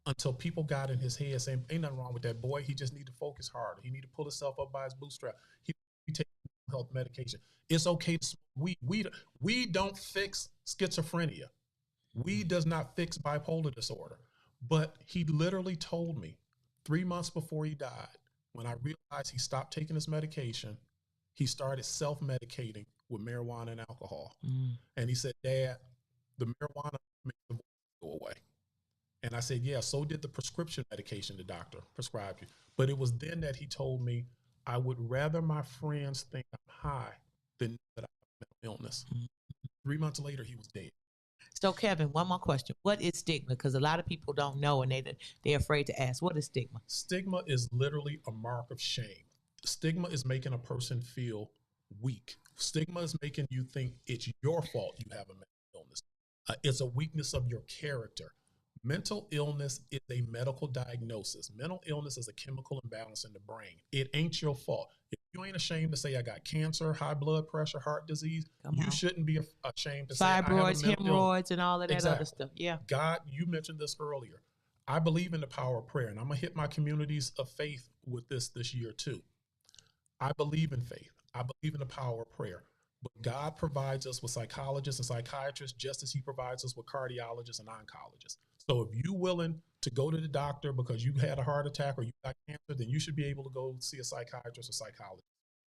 until people got in his head saying, ain't nothing wrong with that boy. He just need to focus harder. He need to pull himself up by his bootstrap. He take health medication. It's okay to smoke weed. We don't fix schizophrenia. Weed does not fix bipolar disorder. But he literally told me 3 months before he died, when I realized he stopped taking his medication, he started self-medicating with marijuana and alcohol. And he said, Dad, the marijuana makes the voice go away. And I said, yeah, so did the prescription medication the doctor prescribed you. But it was then that he told me, I would rather my friends think I'm high than that I have mental illness. 3 months later, he was dead. So Kevin, one more question. What is stigma? Because a lot of people don't know and they're afraid to ask. What is stigma? Stigma is literally a mark of shame. Stigma is making a person feel weak. Stigma is making you think it's your fault you have a mental illness. It's a weakness of your character. Mental illness is a medical diagnosis. Mental illness is a chemical imbalance in the brain. It ain't your fault. If you ain't ashamed to say I got cancer, high blood pressure, heart disease, you shouldn't be ashamed to say I have a mental illness. Hemorrhoids, and all of that other stuff. Yeah. God, you mentioned this earlier. I believe in the power of prayer, and I'm going to hit my communities of faith with this year too. I believe in faith. I believe in the power of prayer. But God provides us with psychologists and psychiatrists just as he provides us with cardiologists and oncologists. So if you're willing to go to the doctor because you had a heart attack or you got cancer, then you should be able to go see a psychiatrist or psychologist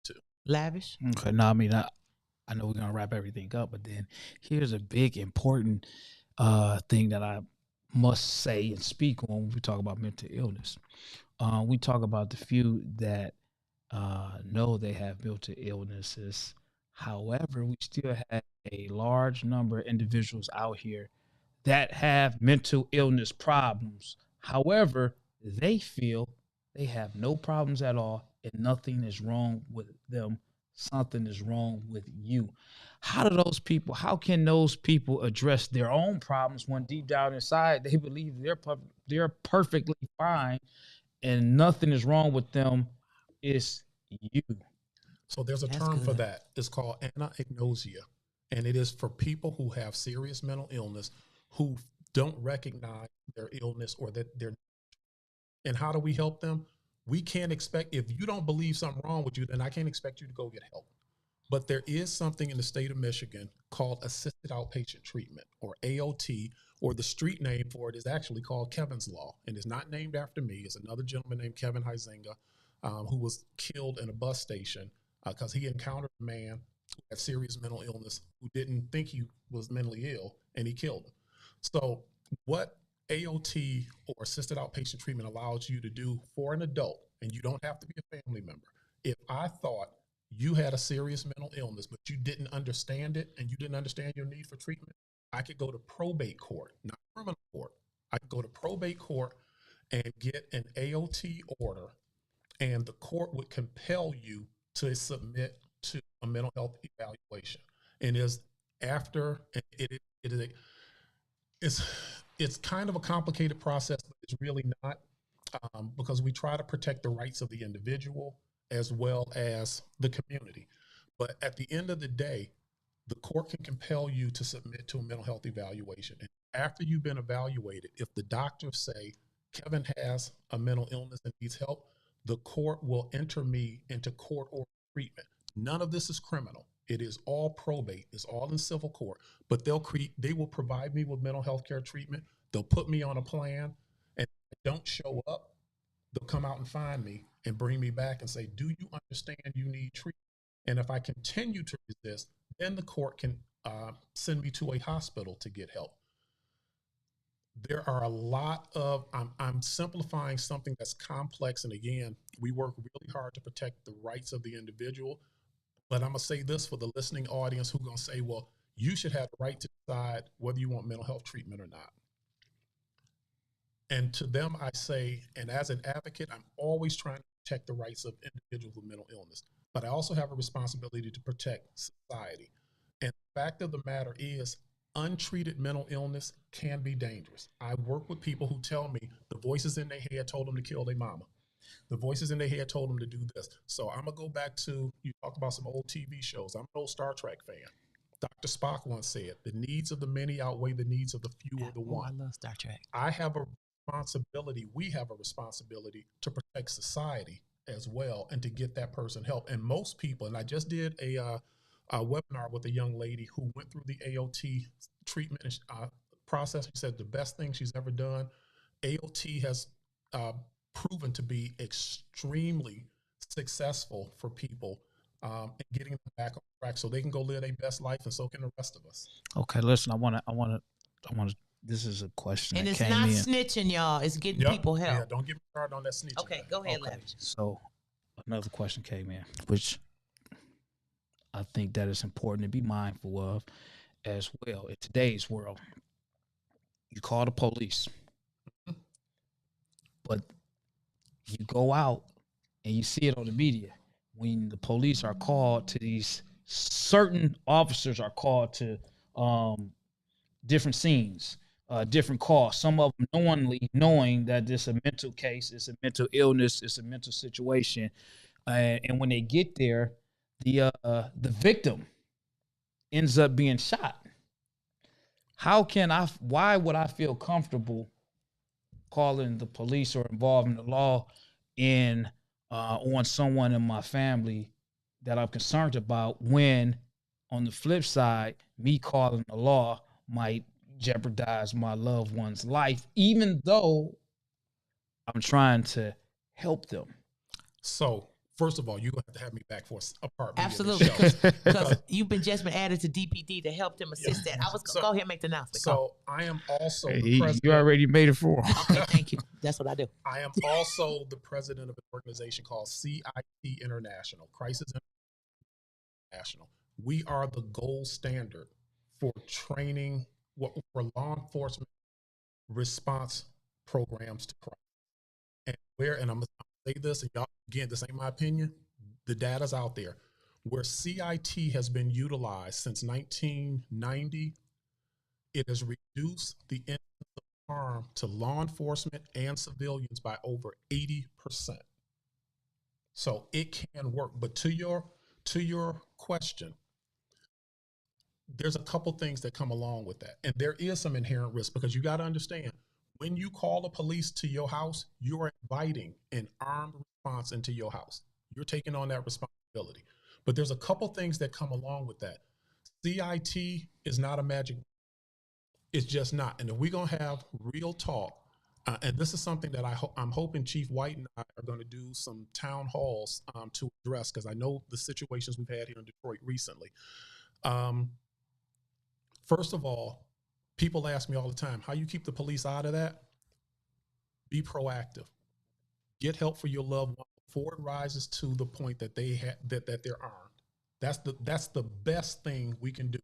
too. Lavish? Okay, no, I mean, I know we're going to wrap everything up, but then here's a big important thing that I must say and speak on when we talk about mental illness. We talk about the few that know they have mental illnesses. However, we still have a large number of individuals out here that have mental illness problems. However, they feel they have no problems at all and nothing is wrong with them. Something is wrong with you. How can those people address their own problems when deep down inside they believe they're perfectly fine and nothing is wrong with them? It's you. So there's a term for that. It's called anagnosia. And it is for people who have serious mental illness who don't recognize their illness or that they're. And how do we help them? We can't expect, if you don't believe something wrong with you, then I can't expect you to go get help. But there is something in the state of Michigan called assisted outpatient treatment, or AOT, or the street name for it is actually called Kevin's Law. And it's not named after me. It's another gentleman named Kevin Huizinga, who was killed in a bus station because he encountered a man who had serious mental illness who didn't think he was mentally ill, and he killed him. So what AOT or assisted outpatient treatment allows you to do for an adult, and you don't have to be a family member. If I thought you had a serious mental illness, but you didn't understand it and you didn't understand your need for treatment, I could go to probate court, not criminal court. I could go to probate court and get an AOT order, and the court would compel you to submit to a mental health evaluation. And is after it's kind of a complicated process, but it's really not, because we try to protect the rights of the individual as well as the community. But at the end of the day, the court can compel you to submit to a mental health evaluation. And after you've been evaluated, if the doctors say Kevin has a mental illness and needs help, the court will enter me into court order treatment. None of this is criminal. It is all probate. It's all in civil court. But they will provide me with mental health care treatment. They'll put me on a plan, and if I don't show up, they'll come out and find me and bring me back and say, do you understand you need treatment? And if I continue to resist, then the court can send me to a hospital to get help. There are a lot of, I'm simplifying something that's complex. And again, we work really hard to protect the rights of the individual. But I'm going to say this for the listening audience who's going to say, well, you should have the right to decide whether you want mental health treatment or not. And to them, I say, and as an advocate, I'm always trying to protect the rights of individuals with mental illness. But I also have a responsibility to protect society. And the fact of the matter is, untreated mental illness can be dangerous. I work with people who tell me the voices in their head told them to kill their mama. The voices in their head told them to do this. So I'm going to go back to, you talked about some old TV shows. I'm an old Star Trek fan. Dr. Spock once said, the needs of the many outweigh the needs of the few or the one. I love Star Trek. I have a responsibility, we have a responsibility to protect society as well and to get that person help. And most people, and I just did a webinar with a young lady who went through the AOT treatment process. She said the best thing she's ever done. AOT has proven to be extremely successful for people in getting them back on track so they can go live their best life, and so can the rest of us. Okay, listen, I want to. This is a question, and that it's came not in. snitching, y'all. It's getting people help. Yeah, don't get me started on that snitching. Okay, go ahead, Okay, Lavish. so another question came in, which I think that is important to be mindful of as well. In today's world, you call the police, but you go out and you see it on the media when the police are called to these certain officers are called to different scenes, different calls. Some of them knowing that this is a mental case, it's a mental illness, it's a mental situation, and when they get there, the victim ends up being shot. Why would I feel comfortable calling the police or involving the law on someone in my family that I'm concerned about, when on the flip side, me calling the law might jeopardize my loved one's life, even though I'm trying to help them? So, first of all, you're going to have to have me back for a part. Absolutely. Because you've just been added to DPD to help them assist that. Go ahead and make the announcement. So I am also the president. You already made it for him. Okay, thank you. That's what I do. I am also the president of an organization called CIT International, Crisis International. We are the gold standard for training for law enforcement response programs to crime. And I'm going to say this, and y'all, again, this ain't my opinion. The data's out there. Where CIT has been utilized since 1990, it has reduced the incidence of harm to law enforcement and civilians by over 80%. So it can work. But to your question, there's a couple things that come along with that. And there is some inherent risk, because you got to understand, when you call the police to your house, you are inviting an armed response into your house. You're taking on that responsibility. But there's a couple things that come along with that. CIT is not a magic. It's just not. And if we're going to have real talk, and this is something that I'm hoping Chief White and I are going to do some town halls to address, because I know the situations we've had here in Detroit recently. First of all, People ask me all the time, how you keep the police out of that? Be proactive. Get help for your loved one before it rises to the point that that they're armed. That's the best thing we can do.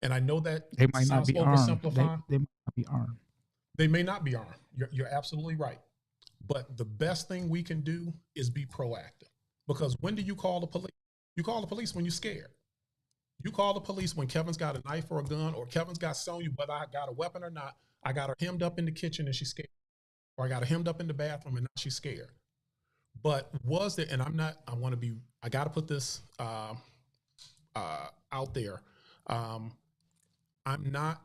And I know that They might not sounds be armed. oversimplifying. They might not be armed. They may not be armed. You're absolutely right. But the best thing we can do is be proactive. Because when do you call the police? You call the police when you're scared. You call the police when Kevin's got a knife or a gun, or Kevin's got Sonya, whether I got a weapon or not. I got her hemmed up in the kitchen and she's scared. Or I got her hemmed up in the bathroom and now she's scared. But was there, and I got to put this out there. I'm not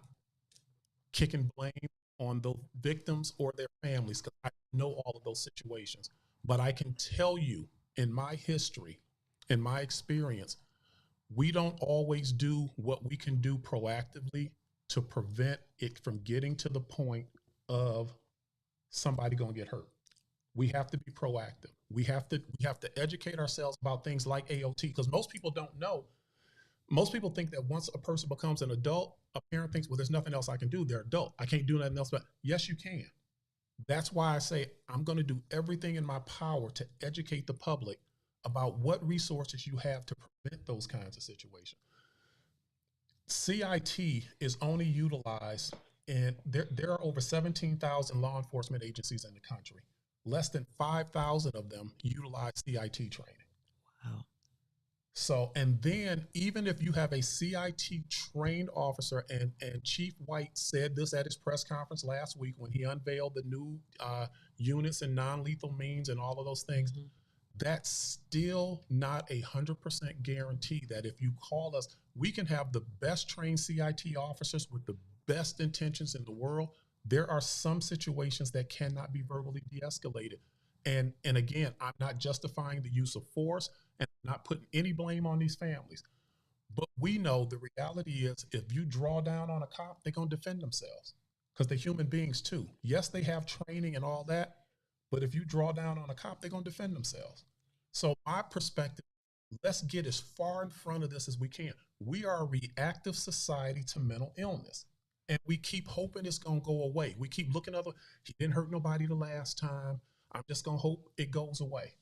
kicking blame on the victims or their families because I know all of those situations. But I can tell you in my history, in my experience, we don't always do what we can do proactively to prevent it from getting to the point of somebody going to get hurt. We have to be proactive. We have to educate ourselves about things like AOT because most people don't know. Most people think that once a person becomes an adult, a parent thinks, well, there's nothing else I can do. They're adult. I can't do nothing else. But yes, you can. That's why I say I'm going to do everything in my power to educate the public about what resources you have to prevent those kinds of situations. CIT is only utilized, and there are over 17,000 law enforcement agencies in the country. Less than 5,000 of them utilize CIT training. Wow. So, and then even if you have a CIT trained officer, and Chief White said this at his press conference last week when he unveiled the new units and non-lethal means and all of those things, that's still not 100% guarantee that if you call us, we can have the best trained CIT officers with the best intentions in the world. There are some situations that cannot be verbally de-escalated. And again, I'm not justifying the use of force and not putting any blame on these families. But we know the reality is if you draw down on a cop, they're going to defend themselves because they're human beings too. Yes, they have training and all that, but if you draw down on a cop, they're going to defend themselves. So my perspective, let's get as far in front of this as we can. We are a reactive society to mental illness. And we keep hoping it's going to go away. We keep looking at he didn't hurt nobody the last time. I'm just going to hope it goes away.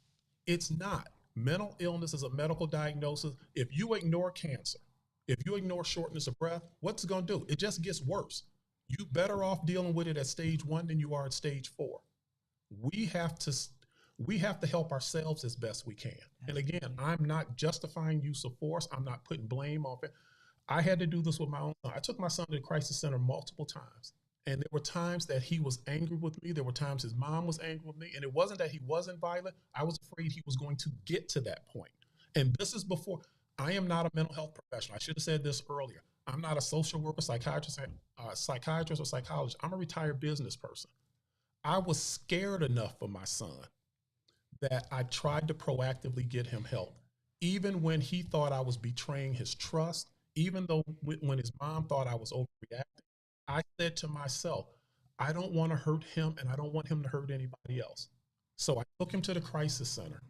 It's not. Mental illness is a medical diagnosis. If you ignore cancer, if you ignore shortness of breath, what's it going to do? It just gets worse. You're better off dealing with it at stage 1 than you are at stage 4. We have to help ourselves as best we can. And again, I'm not justifying use of force. I'm not putting blame on it. I had to do this with my own son. I took my son to the crisis center multiple times. And there were times that he was angry with me. There were times his mom was angry with me. And it wasn't that he wasn't violent. I was afraid he was going to get to that point. And this is before, I am not a mental health professional. I should have said this earlier. I'm not a social worker, psychiatrist, or psychologist. I'm a retired business person. I was scared enough for my son that I tried to proactively get him help. Even when he thought I was betraying his trust, even though when his mom thought I was overreacting, I said to myself, I don't want to hurt him and I don't want him to hurt anybody else. So I took him to the crisis center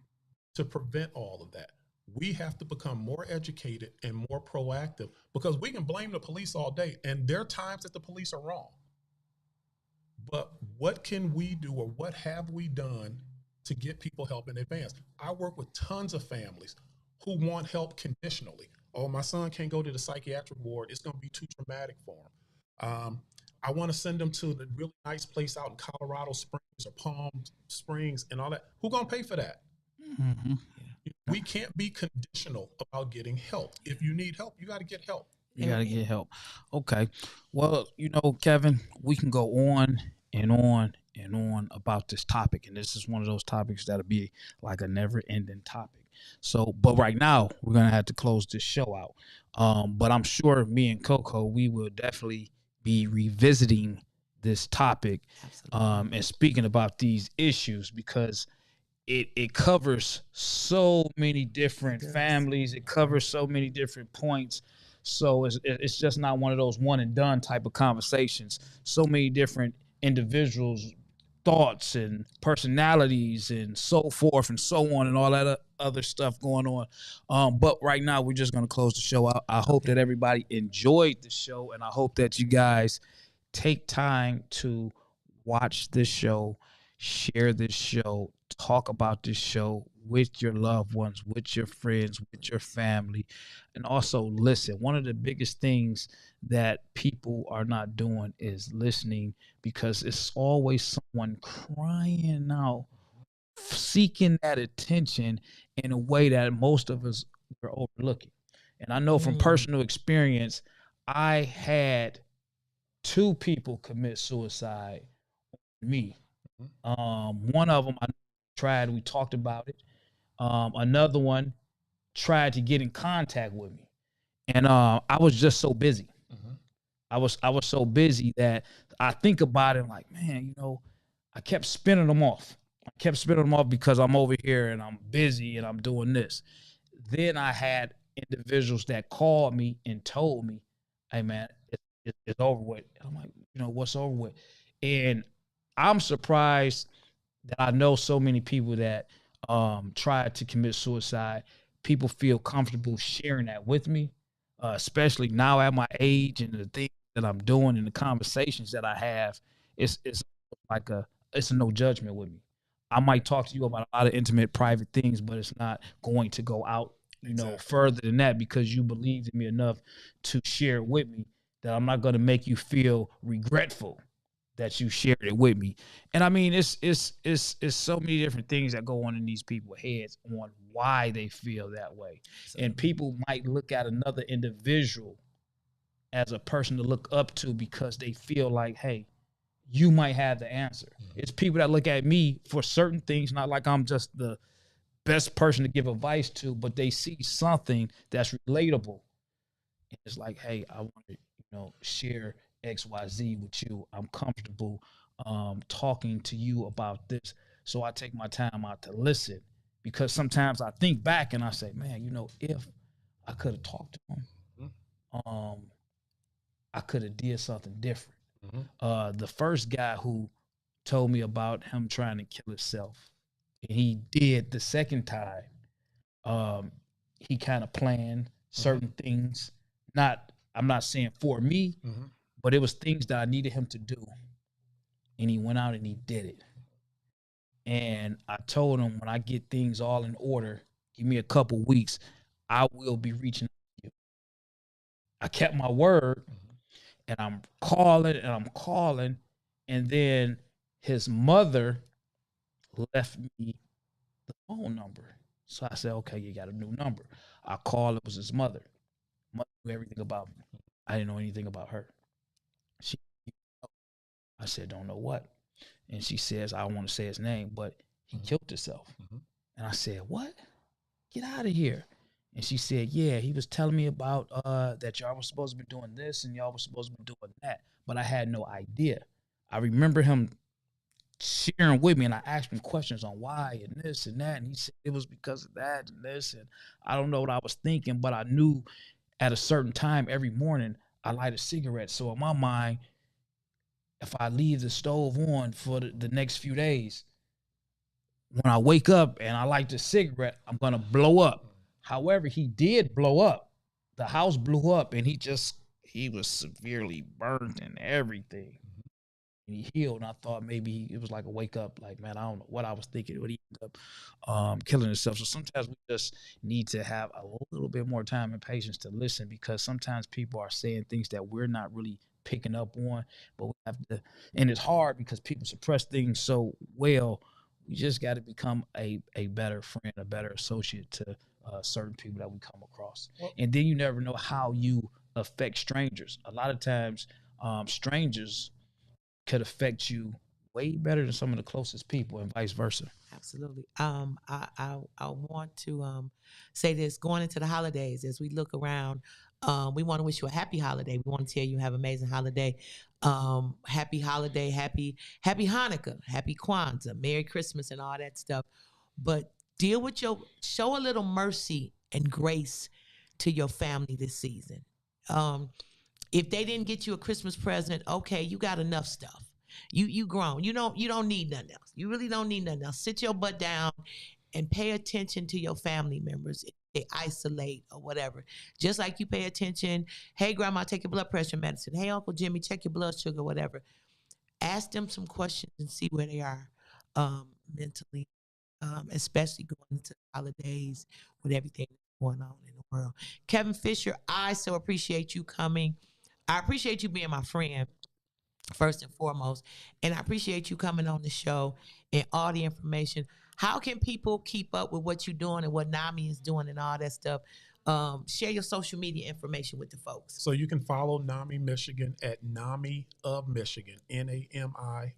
to prevent all of that. We have to become more educated and more proactive because we can blame the police all day. And there are times that the police are wrong. But what can we do or what have we done to get people help in advance? I work with tons of families who want help conditionally. Oh, my son can't go to the psychiatric ward. It's going to be too traumatic for him. I want to send them to the really nice place out in Colorado Springs or Palm Springs and all that. Who's going to pay for that? Mm-hmm. We can't be conditional about getting help. If you need help, you got to get help. You got to get help. Okay. Well, Kevin, we can go on and on and on about this topic. And this is one of those topics that'll be like a never ending topic. So, but right now we're going to have to close this show out. But I'm sure me and Coco, we will definitely be revisiting this topic and speaking about these issues because it covers so many different families. It covers so many different points. So it's just not one of those one and done type of conversations. So many different individuals, thoughts and personalities and so forth and so on and all that other stuff going on. But right now we're just going to close the show out. I hope that everybody enjoyed the show and I hope that you guys take time to watch this show, share this show, talk about this show with your loved ones, with your friends, with your family, and also listen. One of the biggest things that people are not doing is listening, because it's always someone crying out, seeking that attention in a way that most of us are overlooking. And I know from personal experience, I had two people commit suicide on me. One of them I tried, we talked about it. Another one tried to get in contact with me. And I was just so busy. I was so busy that I think about it like, man, I kept spinning them off. I kept spinning them off because I'm over here and I'm busy and I'm doing this. Then I had individuals that called me and told me, hey, man, it's over with. And I'm like, what's over with? And I'm surprised that I know so many people that tried to commit suicide. People feel comfortable sharing that with me, especially now at my age and the things that I'm doing and the conversations that I have. It's like it's a no judgment with me. I might talk to you about a lot of intimate, private things, but it's not going to go out, further than that, because you believed in me enough to share it with me, that I'm not going to make you feel regretful that you shared it with me. And I mean, it's so many different things that go on in these people's heads on why they feel that way. And people might look at another individual as a person to look up to because they feel like, hey, you might have the answer. It's people that look at me for certain things, not like I'm just the best person to give advice to, but they see something that's relatable. And it's like, hey, I want to, share XYZ with you. I'm comfortable talking to you about this. So I take my time out to listen, because sometimes I think back and I say, man, if I could have talked to him, I could have did something different. The first guy who told me about him trying to kill himself, and he did the second time, he kind of planned certain things. I'm not saying for me, but it was things that I needed him to do. And he went out and he did it. And I told him, when I get things all in order, give me a couple weeks, I will be reaching out to you. I kept my word. And I'm calling, and then his mother left me the phone number. So I said, okay, you got a new number. I called, it was his mother. Mother knew everything about me. I didn't know anything about her. I said, don't know what. And she says, I don't want to say his name, but he killed himself. And I said, what? Get out of here. And she said, yeah, he was telling me about that y'all were supposed to be doing this and y'all were supposed to be doing that. But I had no idea. I remember him sharing with me, and I asked him questions on why and this and that. And he said it was because of that and this. And I don't know what I was thinking, but I knew at a certain time every morning I light a cigarette. So in my mind, if I leave the stove on for the next few days, when I wake up and I light the cigarette, I'm going to blow up. However, he did blow up. The house blew up, and he was severely burned and everything. And he healed, and I thought maybe it was like a wake up, like, man, I don't know what I was thinking, but he ended up killing himself. So sometimes we just need to have a little bit more time and patience to listen, because sometimes people are saying things that we're not really picking up on, but we have to, and it's hard because people suppress things so well. We just got to become a better friend, a better associate to certain people that we come across. And then you never know how you affect strangers. A lot of times, strangers could affect you way better than some of the closest people, and vice versa. Absolutely. I want to say this, going into the holidays, as we look around, we want to wish you a happy holiday. We want to tell you have an amazing holiday. Happy holiday, happy Hanukkah, happy Kwanzaa, Merry Christmas, and all that stuff. But show a little mercy and grace to your family this season. If they didn't get you a Christmas present, okay, you got enough stuff. You grown. You don't need nothing else. You really don't need nothing else. Sit your butt down and pay attention to your family members. they isolate or whatever. Just like you pay attention, hey, grandma, take your blood pressure medicine. Hey, Uncle Jimmy, check your blood sugar, whatever. Ask them some questions and see where they are mentally, especially going into the holidays with everything going on in the world. Kevin Fischer, I so appreciate you coming. I appreciate you being my friend, first and foremost. And I appreciate you coming on the show and all the information. How can people keep up with what you're doing and what NAMI is doing and all that stuff? Share your social media information with the folks. So you can follow NAMI Michigan at NAMI of Michigan, NAMIOFMI,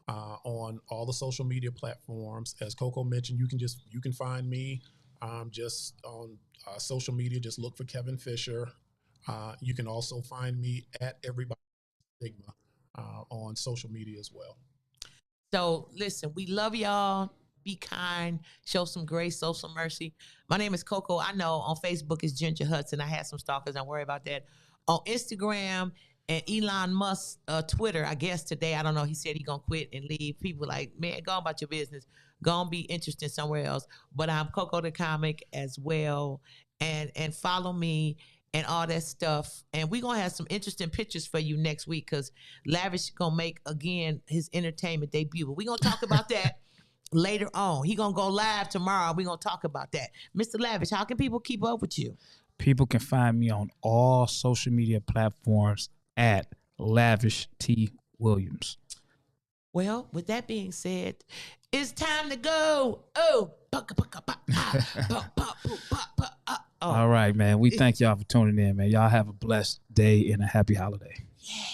on all the social media platforms. As Coco mentioned, you can find me just on social media. Just look for Kevin Fischer. You can also find me at Everybody Stigma on social media as well. So listen, we love y'all. Be kind, show some grace, show some mercy. My name is Coco. I know on Facebook it's Ginger Hudson. I had some stalkers. Don't worry about that. On Instagram and Elon Musk Twitter, I guess today, I don't know. He said he gonna quit and leave. People like, man, go on about your business. Go on, be interested somewhere else. But I'm Coco the Comic as well. And follow me and all that stuff. And we're going to have some interesting pictures for you next week because Lavish going to make, again, his entertainment debut. But we're going to talk about that later on. He going to go live tomorrow. We're going to talk about that. Mr. Lavish, how can people keep up with you? People can find me on all social media platforms at Lavish T. Williams. Well, with that being said, it's time to go. Oh, all right, man. We thank y'all for tuning in, man. Y'all have a blessed day and a happy holiday. Yeah.